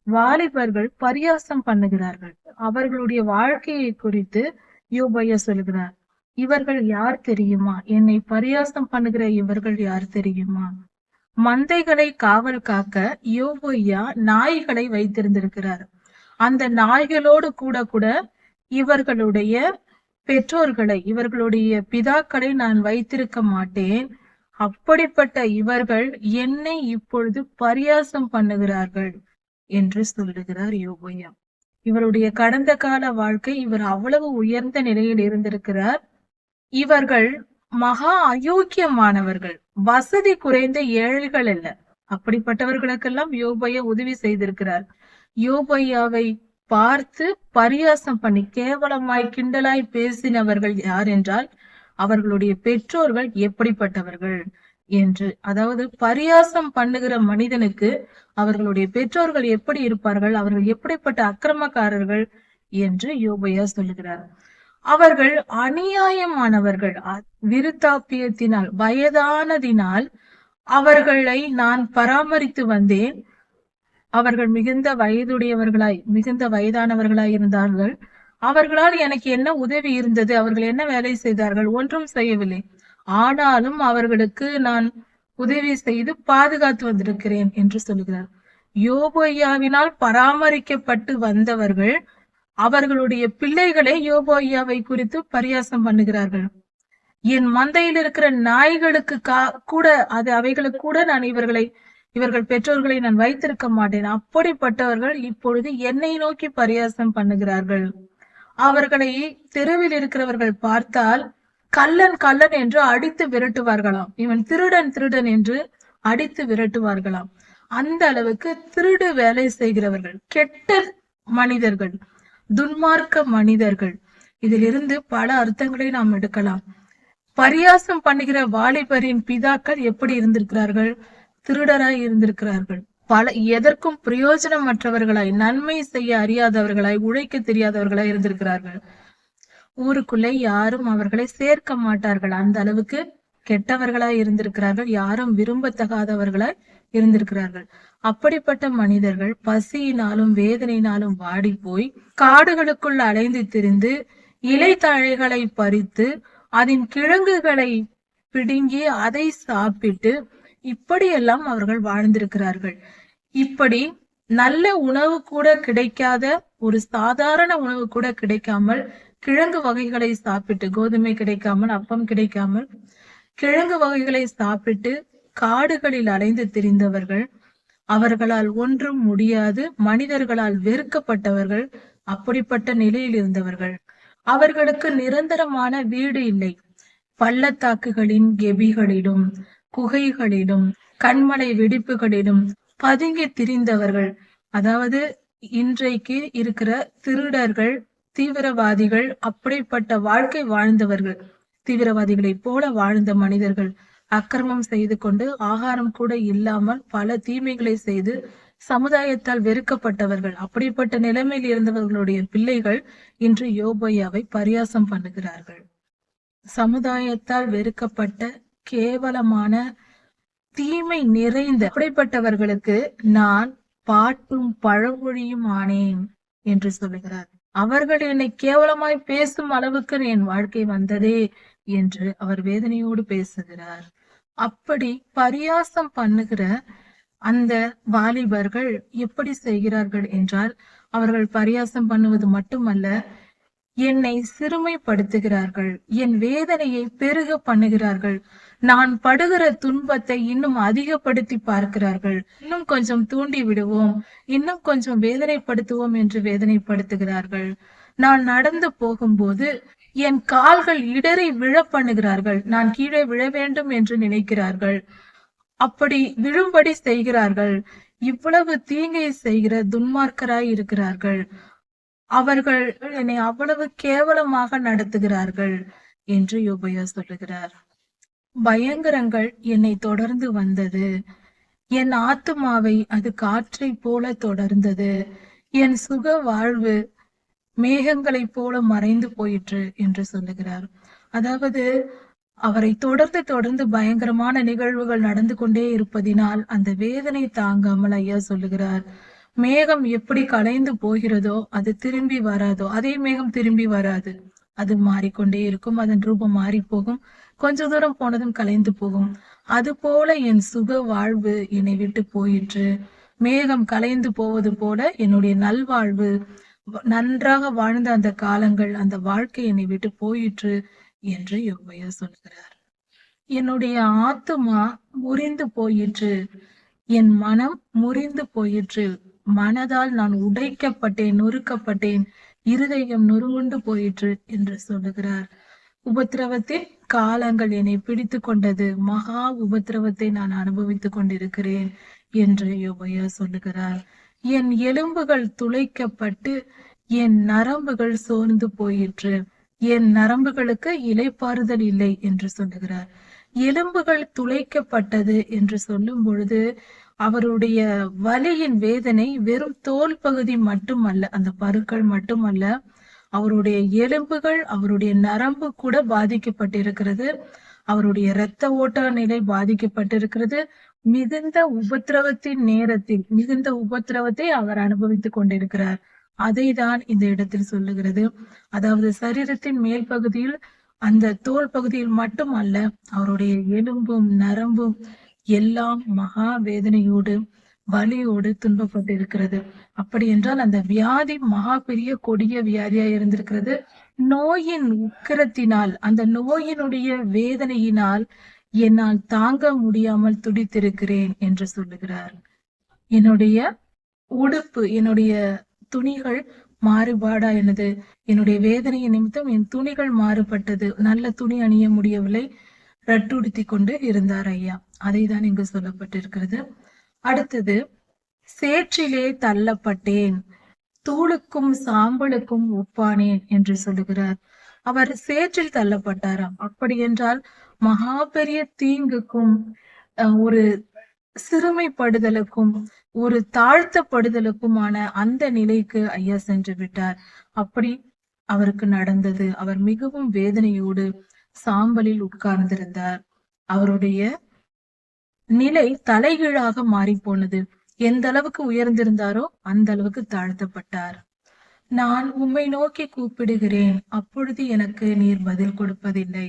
வாலிபர்கள் பரியாசம் பண்ணுகிறார்கள். அவர்களுடைய வாழ்க்கையை குறித்து யோபையா சொல்லுகிறார். இவர்கள் யார் தெரியுமா? என்னை பரியாசம் பண்ணுகிற இவர்கள் யார் தெரியுமா? மந்தைகளை காவல் காக்க யோபையா நாய்களை வைத்திருந்திருக்கிறார். அந்த நாய்களோடு கூட கூட இவர்களுடைய பெற்றோர்களை, இவர்களுடைய பிதாக்களை நான் வைத்திருக்க மாட்டேன். அப்படிப்பட்ட இவர்கள் என்னை இப்பொழுது பரியாசம் பண்ணுகிறார்கள் என்று சொல்லுகிறார் யோபையா. இவருடைய கடந்த கால வாழ்க்கை, இவர் அவ்வளவு உயர்ந்த நிலையில் இருந்திருக்கிறார். இவர்கள் மகா அயோக்கியமானவர்கள், வசதி குறைந்த ஏழைகள் அல்ல. அப்படிப்பட்டவர்களுக்கெல்லாம் யோபையா உதவி செய்திருக்கிறார். யோபையாவை பார்த்து பரியாசம் பண்ணி கேவலமாய் கிண்டலாய் பேசினவர்கள் யார் என்றால் அவர்களுடைய பெற்றோர்கள் எப்படிப்பட்டவர்கள் என்று. அதாவது பரியாசம் பண்ணுகிற மனிதனுக்கு அவர்களுடைய பெற்றோர்கள் எப்படி இருப்பார்கள், அவர்கள் எப்படிப்பட்ட அக்கிரமக்காரர்கள் என்று யோபையா சொல்லுகிறார். அவர்கள் அநியாயமானவர்கள். விருத்தாப்பியத்தினால், வயதானதினால் அவர்களை நான் பராமரித்து வந்தேன். அவர்கள் மிகுந்த வயதுடையவர்களாய், மிகுந்த வயதானவர்களாய் இருந்தார்கள். அவர்களால் எனக்கு என்ன உதவி இருந்தது? அவர்கள் என்ன வேலை செய்தார்கள்? ஒன்றும் செய்யவில்லை. ஆனாலும் அவர்களுக்கு நான் உதவி செய்து பாதுகாத்து வந்திருக்கிறேன் என்று சொல்லுகிறார். யோபையாவினால் பராமரிக்கப்பட்டு வந்தவர்கள் அவர்களுடைய பிள்ளைகளை யோபையாவை குறித்து பரியாசம் பண்ணுகிறார்கள். என் மந்தையில் இருக்கிற நாய்களுக்கு கூட அவைகளுக்கு கூட நான் இவர்கள் பெற்றோர்களை நான் வைத்திருக்க மாட்டேன். அப்படிப்பட்டவர்கள் இப்பொழுது என்னை நோக்கி பரியாசம் பண்ணுகிறார்கள். அவர்களை தெருவில் இருக்கிறவர்கள் பார்த்தால் கள்ளன் கள்ளன் என்று அடித்து விரட்டுவார்களாம். இவன் திருடன் திருடன் என்று அடித்து விரட்டுவார்களாம். அந்த அளவுக்கு திருடு வேலை செய்கிறவர்கள், கெட்ட மனிதர்கள், துன்மார்க்க மனிதர்கள். இதிலிருந்து பல அர்த்தங்களை நாம் எடுக்கலாம். பரியாசம் பண்ணுகிற வாலிபரின் பிதாக்கள் எப்படி இருந்திருக்கிறார்கள்? திருடராய் இருந்திருக்கிறார்கள். எதற்கும் பிரயோஜனமற்றவர்களாய், நன்மை செய்ய அறியாதவர்களாய், உழைக்க தெரியாதவர்களாய் இருந்திருக்கிறார்கள். ஊருக்குள்ளே யாரும் அவர்களை சேர்க்க மாட்டார்கள். அந்த அளவுக்கு கெட்டவர்களாய் இருந்திருக்கிறார்கள், யாரும் விரும்பத்தகாதவர்களாய் இருந்திருக்கிறார்கள். அப்படிப்பட்ட மனிதர்கள் பசியினாலும் வேதனையினாலும் வாடி போய் காடுகளுக்குள் அலைந்து திரிந்து இலைத்தழைகளை பறித்து அதன் கிழங்குகளை பிடுங்கி அதை சாப்பிட்டு இப்படியெல்லாம் அவர்கள் வாழ்ந்திருக்கிறார்கள். இப்படி நல்ல உணவு கூட கிடைக்காத, ஒரு சாதாரண உணவு கூட கிடைக்காமல் கிழங்கு வகைகளை சாப்பிட்டு, கோதுமை கிடைக்காமல், அப்பம் கிடைக்காமல் கிழங்கு வகைகளை சாப்பிட்டு காடுகளில் அலைந்து திரிந்தவர்கள், அவர்களால் ஒன்றும் முடியாது, மனிதர்களால் வெறுக்கப்பட்டவர்கள், அப்படிப்பட்ட நிலையில் இருந்தவர்கள். அவர்களுக்கு நிரந்தரமான வீடு இல்லை. பள்ளத்தாக்குகளின் கெபிகளிலும் குகைகளிலும் கண்மலை வெடிப்புகளிலும் பதுங்கி திரிந்தவர்கள். அதாவது இன்றைக்கு இருக்கிற திருடர்கள், தீவிரவாதிகள், அப்படிப்பட்ட வாழ்க்கை வாழ்ந்தவர்கள், தீவிரவாதிகளைப் போல வாழ்ந்த மனிதர்கள், அக்கிரமம் செய்து கொண்டு ஆகாரம் கூட இல்லாமல் பல தீமைகளை செய்து சமுதாயத்தால் வெறுக்கப்பட்டவர்கள். அப்படிப்பட்ட நிலைமையில் இருந்தவர்களுடைய பிள்ளைகள் இன்று யோபையாவை பரியாசம் பண்ணுகிறார்கள். சமுதாயத்தால் வெறுக்கப்பட்ட கேவலமான தீமை நிறைந்த அப்படிப்பட்டவர்களுக்கு நான் பாட்டும் பழமொழியும் ஆனேன் என்று சொல்லுகிறார். அவர்கள் என்னை கேவலமாய் பேசும் அளவுக்கு என் வாழ்க்கை வந்ததே என்று அவர் வேதனையோடு பேசுகிறார். அப்படி பரியாசம் பண்ணுகிற அந்த வாலிபர்கள் எப்படி செய்கிறார்கள் என்றால், அவர்கள் பரியாசம் பண்ணுவது மட்டுமல்ல, என்னை சிறுமைப்படுத்துகிறார்கள், என் வேதனையை பெருக பண்ணுகிறார்கள், நான் படுகிற துன்பத்தை இன்னும் அதிகப்படுத்தி பார்க்கிறார்கள், இன்னும் கொஞ்சம் தூண்டி விடுவோம், இன்னும் கொஞ்சம் வேதனைப்படுத்துவோம் என்று வேதனைப்படுத்துகிறார்கள். நான் நடந்து போகும்போது என் கால்கள் இடறி விழ பண்ணுகிறார்கள், நான் கீழே விழ வேண்டும் என்று நினைக்கிறார்கள், அப்படி விழும்படி செய்கிறார்கள். இவ்வளவு தீங்கை செய்கிற துன்மார்க்கராய் இருக்கிறார்கள். அவர்கள் என்னை அவ்வளவு கேவலமாக நடத்துகிறார்கள் என்று யோபையா சொல்லுகிறார். பயங்கரங்கள் என்னை தொடர்ந்து வந்தது, என் ஆத்துமாவை அது காற்றை போல தொடர்ந்தது, என் சுக வாழ்வு மேகங்களைப் போல மறைந்து போயிற்று என்று சொல்லுகிறார். அதாவது அவரை தொடர்ந்து பயங்கரமான நிகழ்வுகள் நடந்து கொண்டே இருப்பதினால் அந்த வேதனை தாங்காமல் ஐயா சொல்லுகிறார், மேகம் எப்படி கலைந்து போகிறதோ அது திரும்பி வராதோ, அதே மேகம் திரும்பி வராது, அது மாறிக்கொண்டே இருக்கும், அதன் ரூபம் மாறி போகும், கொஞ்ச தூரம் போனதும் கலைந்து போகும். அது போல என் சுக வாழ்வு என்னை விட்டு போயிற்று. மேகம் கலைந்து போவது போல என்னுடைய நல்வாழ்வு, நன்றாக வாழ்ந்த அந்த காலங்கள், அந்த வாழ்க்கை என்னை விட்டு போயிற்று என்று யோபையா சொல்கிறார். என்னுடைய ஆத்துமா முறிந்து போயிற்று, என் மனம் முறிந்து போயிற்று, மனதால் நான் உடைக்கப்பட்டேன், நொறுக்கப்பட்டேன், இருதயம் நொறுங்குண்டு போயிற்று என்று சொல்லுகிறார். உபத்திரவத்தின் காலங்கள் என்னை பிடித்து கொண்டது, மகா உபத்திரவத்தை நான் அனுபவித்துக் கொண்டிருக்கிறேன் என்று யோபையா சொல்லுகிறார். என் எலும்புகள் துளைக்கப்பட்டு என் நரம்புகள் சோர்ந்து போயிற்று, என் நரம்புகளுக்கு இளைப்பாறுதல் இல்லை என்று சொல்லுகிறார். எலும்புகள் துளைக்கப்பட்டது என்று சொல்லும் பொழுது அவருடைய வலியின் வேதனை வெறும் தோல் பகுதி மட்டுமல்ல, அந்த பருக்கள் மட்டுமல்ல, அவருடைய எலும்புகள், அவருடைய நரம்பு கூட பாதிக்கப்பட்டிருக்கிறது, அவருடைய இரத்த ஓட்ட நிலை பாதிக்கப்பட்டிருக்கிறது. மிகுந்த உபத்திரவத்தின் நேரத்தில் மிகுந்த உபத்திரவத்தை அவர் அனுபவித்துக் கொண்டிருக்கிறார். அதை தான் இந்த இடத்தில் சொல்லுகிறது. அதாவது சரீரத்தின் மேல் பகுதியில், அந்த தோல் பகுதியில் மட்டும் அல்ல, அவருடைய எலும்பும் நரம்பும் எல்லாம் மகா வேதனையோடு வலியோடு துன்பப்பட்டிருக்கிறது. அப்படி என்றால் அந்த வியாதி மகா பெரிய கொடிய வியாதியா இருந்திருக்கிறது. நோயின் உக்கிரத்தினால், அந்த நோயினுடைய வேதனையினால் என்னால் தாங்க முடியாமல் துடித்திருக்கிறேன் என்று சொல்லுகிறார். என்னுடைய உடுப்பு, என்னுடைய துணிகள் மாறுபாடா எனது, என்னுடைய வேதனையின் நிமித்தம் என் துணிகள் மாறுபட்டது, நல்ல துணி அணிய முடியவில்லை, ரட்டுடுத்தி கொண்டு இருந்தார் ஐயா. அதை தான் இங்கு சொல்லப்பட்டிருக்கிறது. அடுத்தது, சேற்றிலே தள்ளப்பட்டேன், தூளுக்கும் சாம்பலுக்கும் ஒப்பானேன் என்று சொல்லுகிறார். அவர் சேற்றில் தள்ளப்பட்டாராம். அப்படி என்றால் மகா பெரிய தீங்குக்கும், ஒரு சிறுமைப்படுதலுக்கும், ஒரு தாழ்த்தப்படுதலுக்குமான அந்த நிலைக்கு ஐயா சென்று விட்டார். அப்படி அவருக்கு நடந்தது. அவர் மிகவும் வேதனையோடு சாம்பலில் உட்கார்ந்திருந்தார். அவருடைய நிலை தலைகீழாக மாறி போனது. எந்த அளவுக்கு உயர்ந்திருந்தாரோ அந்த அளவுக்கு தாழ்த்தப்பட்டார். நான் உம்மை நோக்கி கூப்பிடுகிறேன், அப்பொழுது எனக்கு நீர் பதில் கொடுப்பதில்லை.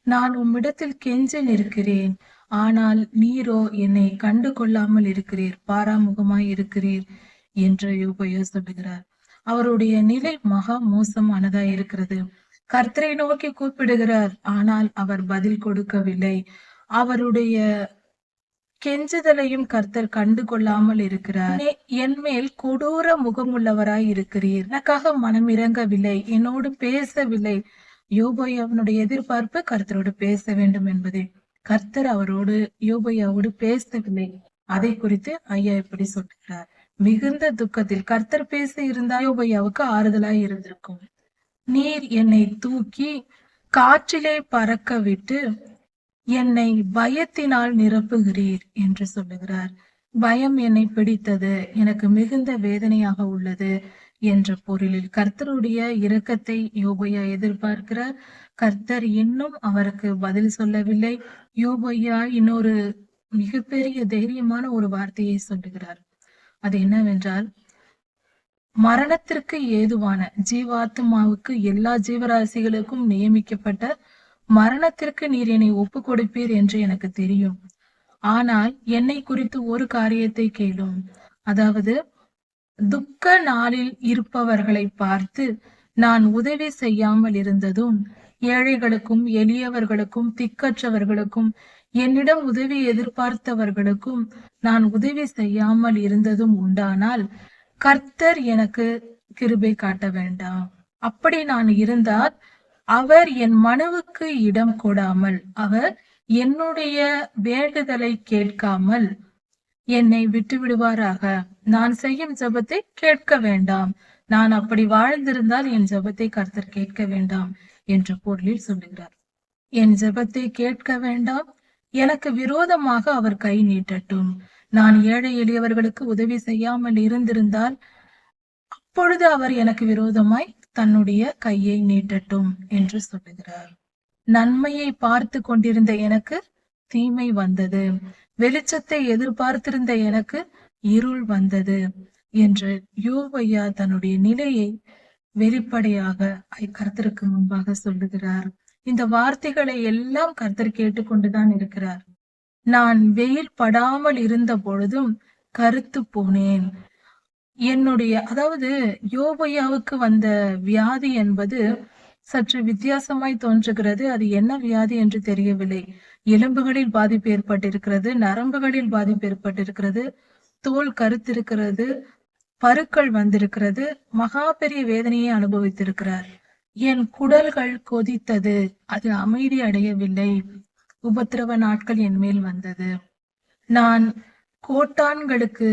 நான் உம்மிடத்தில் கெஞ்சி நிற்கிறேன், ஆனால் நீரோ என்னை கண்டு கொள்ளாமல் இருக்கிறீர், பாராமுகமாய் இருக்கிறீர் என்று யோபையா சொல்லுகிறார். அவருடைய நிலை மகா மோசமானதாய் இருக்கிறது. கர்த்தரை நோக்கி கூப்பிடுகிறார், ஆனால் அவர் பதில் கொடுக்கவில்லை. அவருடைய கெஞ்சுதலையும் கர்த்தர் கண்டு கொள்ளாமல் இருக்கிறார். என் மேல் கொடூர முகமுள்ளவராய் இருக்கிறீர், எனக்காக மனம் இறங்கவில்லை, என்னோடு பேசவில்லை. யோபையாவினுடைய எதிர்பார்ப்பு கர்த்தரோடு பேச வேண்டும் என்பதே. கர்த்தர் அவரோடு யோபையாவோடு பேசவில்லை. அதை குறித்து ஐயா இப்படி சொல்லுகிறார். மிகுந்த துக்கத்தில் கர்த்தர் பேச இருந்தா யோபையாவுக்கு ஆறுதலாய் இருந்திருக்கும். நீர் என்னை தூக்கி காற்றிலே பறக்க விட்டு என்னை பயத்தினால் நிரப்புகிறீர் என்று சொல்லுகிறார். பயம் என்னை பிடித்தது, எனக்கு மிகுந்த வேதனையாக உள்ளது என்ற பொருளில் கர்த்தருடைய இரக்கத்தை யோபையா எதிர்பார்க்கிறார். கர்த்தர் இன்னும் அவருக்கு பதில் சொல்லவில்லை. யோபையா இன்னொரு மிகப்பெரிய தைரியமான ஒரு வார்த்தையை சொல்லுகிறார். அது என்னவென்றால், மரணத்திற்கு ஏதுவான ஜீவாத்மாவுக்கு எல்லா ஜீவராசிகளுக்கும் நியமிக்கப்பட்ட மரணத்திற்கு நீர் என்னை ஒப்பு கொடுப்பீர் என்று எனக்கு தெரியும். ஆனால் என்னை குறித்து ஒரு காரியத்தை கேளும். அதாவது, துக்க நாளில் இருப்பவர்களை பார்த்து நான் உதவி செய்யாமல் இருந்ததும், ஏழைகளுக்கும் எளியவர்களுக்கும் திக்கற்றவர்களுக்கும் என்னிடம் உதவி எதிர்பார்த்தவர்களுக்கும் நான் உதவி செய்யாமல் இருந்ததும் உண்டானால் கர்த்தர் எனக்கு கிருபை காட்ட வேண்டாம். அப்படி நான் இருந்தால் அவர் என் மனுவுக்கு இடம் கொடாமல், அவர் என்னுடைய வேண்டுதலை கேட்காமல் என்னை விட்டு விடுவாராக. நான் செய்யும் ஜெபத்தை கேட்க வேண்டாம். நான் அப்படி வாழ்ந்திருந்தால் என் ஜெபத்தை கர்த்தர் கேட்க வேண்டாம் என்ற பொருளில் சொல்லுகிறார். என் ஜெபத்தை கேட்க வேண்டாம், எனக்கு விரோதமாக அவர் கை நீட்டட்டும். நான் ஏழை எளியவர்களுக்கு உதவி செய்யாமல் இருந்திருந்தால் அப்பொழுது அவர் எனக்கு விரோதமாய் தன்னுடைய கையை நீட்டட்டும் என்று சொல்லுகிறார். நன்மையை பார்த்து கொண்டிருந்த எனக்கு தீமை வந்தது, வெளிச்சத்தை எதிர்பார்த்திருந்த எனக்கு இருள் வந்தது என்று யோபையா தன்னுடைய நிலையை வெளிப்படையாக கர்த்தருக்கு முன்பாக சொல்லுகிறார். இந்த வார்த்தைகளை எல்லாம் கர்த்தர் கேட்டுக்கொண்டுதான் இருக்கிறார். நான் வெயில் படாமல் இருந்த பொழுதும் கருத்து போனேன். அதாவது யோபையாவுக்கு வந்த வியாதி என்பது சற்று வித்தியாசமாய் தோன்றுகிறது. அது என்ன வியாதி என்று தெரியவில்லை. எலும்புகளில் பாதிப்பு ஏற்பட்டிருக்கிறது, நரம்புகளில் பாதிப்பு ஏற்பட்டிருக்கிறது, தோல் கருத்திருக்கிறது, பருக்கள் வந்திருக்கிறது, மகா பெரிய வேதனையை அனுபவித்திருக்கிறார். என் குடல்கள் கொதித்தது, அது அமைதி அடையவில்லை. உபத்திரவ நாட்கள் என் மேல் வந்தது. நான் கோட்டான்களுக்கு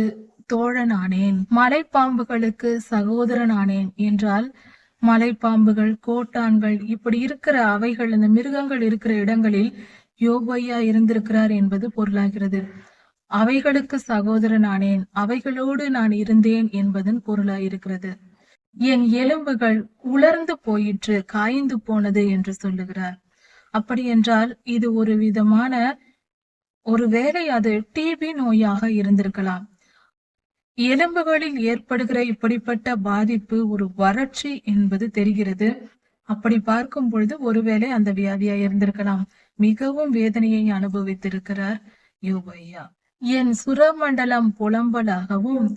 தோழனானேன், மலைப்பாம்புகளுக்கு சகோதரனானேன் என்றால், மலைப்பாம்புகள், கோட்டான்கள் இப்படி இருக்கிற அவைகள், இந்த மிருகங்கள் இருக்கிற இடங்களில் யோபையா இருந்திருக்கிறார் என்பது பொருளாகிறது. அவைகளுக்கு சகோதரனானேன், அவைகளோடு நான் இருந்தேன் என்பதன் பொருளாயிருக்கிறது. என் எலும்புகள் உலர்ந்து போயிற்று, காய்ந்து போனது என்று சொல்லுகிறார். அப்படி என்றால் இது ஒரு விதமான, ஒருவேளை அது டிபி நோயாக இருந்திருக்கலாம். எலும்புகளில் ஏற்படுகிற இப்படிப்பட்ட பாதிப்பு ஒரு வறட்சி என்பது தெரிகிறது. அப்படி பார்க்கும் பொழுது ஒருவேளை அந்த வியாதியா இருந்திருக்கலாம். மிகவும் வேதனையை அனுபவித்திருக்கிறார் யோபையா. என் சுரமண்டலம் புலம்பலாகவும்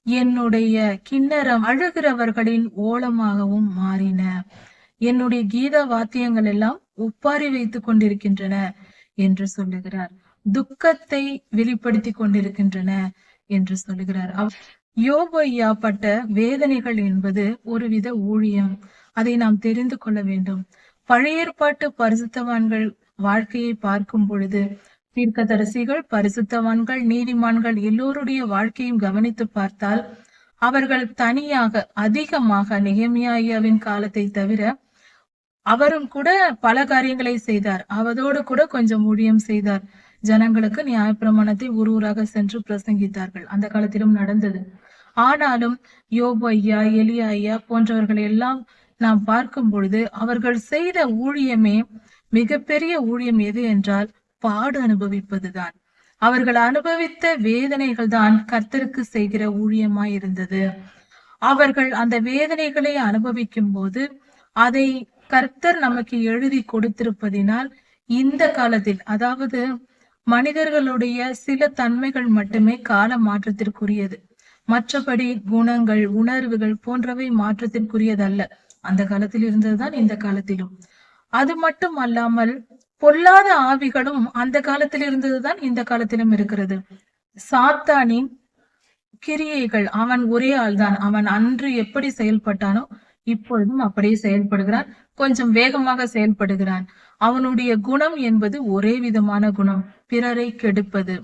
என்னுடைய கிண்ணறம் அழுகிறவர்களின் ஓலமாகவும் மாறின. என்னுடைய கீத வாத்தியங்கள் எல்லாம் ஒப்பாரி வைத்துக் கொண்டிருக்கின்றன என்று சொல்லுகிறார். துக்கத்தை வெளிப்படுத்தி கொண்டிருக்கின்றன என்று சொல்லுகிறார். யோபையா பட்ட வேதனைகள் என்பது ஒருவித ஊழியம். அதை நாம் தெரிந்து கொள்ள வேண்டும். பழைய ஏற்பாட்டு பரிசுத்தவான்கள் வாழ்க்கையை பார்க்கும் பொழுது, தீர்க்கதரிசிகள், பரிசுத்தவான்கள், நீதிமான்கள் எல்லோருடைய வாழ்க்கையும் கவனித்து பார்த்தால், அவர்கள் தனியாக அதிகமாக நெகேமியாவின் காலத்தை தவிர அவரும் கூட பல காரியங்களை செய்தார். அவரோடு கூட கொஞ்சம் ஊழியம் செய்தார். ஜனங்களுக்கு நியாயப்பிரமாணத்தை ஊராக சென்று பிரசங்கித்தார்கள். அந்த காலத்திலும் நடந்தது. ஆனாலும் யோபையா, எலியாயா போன்றவர்கள் எல்லாம் நாம் பார்க்கும் பொழுது அவர்கள் செய்த ஊழியமே மிகப்பெரிய ஊழியம் எது என்றால் பாடு அனுபவிப்பதுதான். அவர்கள் அனுபவித்த வேதனைகள் தான் கர்த்தருக்கு செய்கிற ஊழியமாய் இருந்தது. அவர்கள் அந்த வேதனைகளை அனுபவிக்கும் போது அதை கர்த்தர் நமக்கு எழுதி கொடுத்திருப்பதினால் இந்த காலத்தில், அதாவது மனிதர்களுடைய சில தன்மைகள் மட்டுமே கால மாற்றத்திற்குரியது. மற்றபடி குணங்கள், உணர்வுகள் போன்றவை மாற்றத்திற்குரியதல்ல. அந்த காலத்தில் இருந்ததுதான் இந்த காலத்திலும். அது மட்டும் அல்லாமல் பொல்லாத ஆவிகளும் அந்த காலத்தில் இருந்ததுதான் இந்த காலத்திலும் இருக்கிறது. சாத்தானின் கிரியைகள், அவன் ஒரே ஆள்தான். அவன் அன்று எப்படி செயல்பட்டானோ இப்பொழுதும் அப்படியே செயல்படுகிறான். கொஞ்சம் வேகமாக செயல்படுகிறான். அவனுடைய குணம் என்பது ஒரே விதமான குணம், பிறரை கெடுப்பது,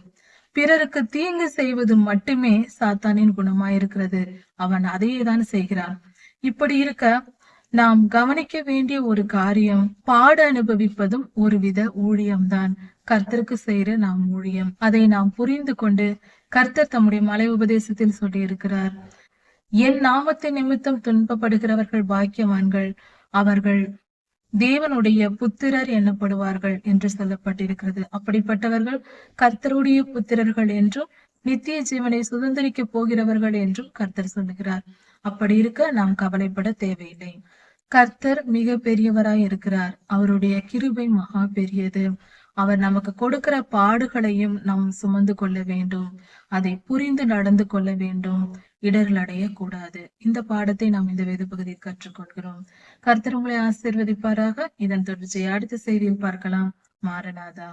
பிறருக்கு தீங்கு செய்வது மட்டுமே சாத்தானின் குணமாயிருக்கிறது. அவன் அதையே தான் செய்கிறான். இப்படி இருக்க நாம் கவனிக்க வேண்டிய ஒரு காரியம், பாட அனுபவிப்பதும் ஒருவித ஊழியம்தான். கர்த்தருக்கு செய்யற நாம் ஊழியம். அதை நாம் புரிந்து கொண்டு கர்த்தர் தம்முடைய மலை உபதேசத்தில் சொல்லி இருக்கிறார், என் நாமத்தின் நிமித்தம் துன்பப்படுகிறவர்கள் பாக்கியவான்கள், அவர்கள் தேவனுடைய புத்திரர் எண்ணப்படுவார்கள் என்று சொல்லப்பட்டிருக்கிறது. அப்படிப்பட்டவர்கள் கர்த்தருடைய புத்திரர்கள் என்றும் நித்திய ஜீவனை சுதந்திரிக்க போகிறவர்கள் என்றும் கர்த்தர் சொல்லுகிறார். அப்படி இருக்க நாம் கவலைப்பட தேவையில்லை. கர்த்தர் மிக பெரியவராய் இருக்கிறார். அவருடைய கிருபை மகா பெரியது. அவர் நமக்கு கொடுக்கிற பாடுகளையும் நாம் சுமந்து கொள்ள வேண்டும். அதை புரிந்து நடந்து கொள்ள வேண்டும். இடர்கள் அடையக்கூடாது. இந்த பாடத்தை நாம் இந்த வேத பகுதியில் கற்றுக்கொள்கிறோம். கர்த்தர் உங்களை ஆசீர்வதிப்பாராக. இதன் தொடர்ச்சியை அடுத்த செய்தியில் பார்க்கலாம். மாரநாதா.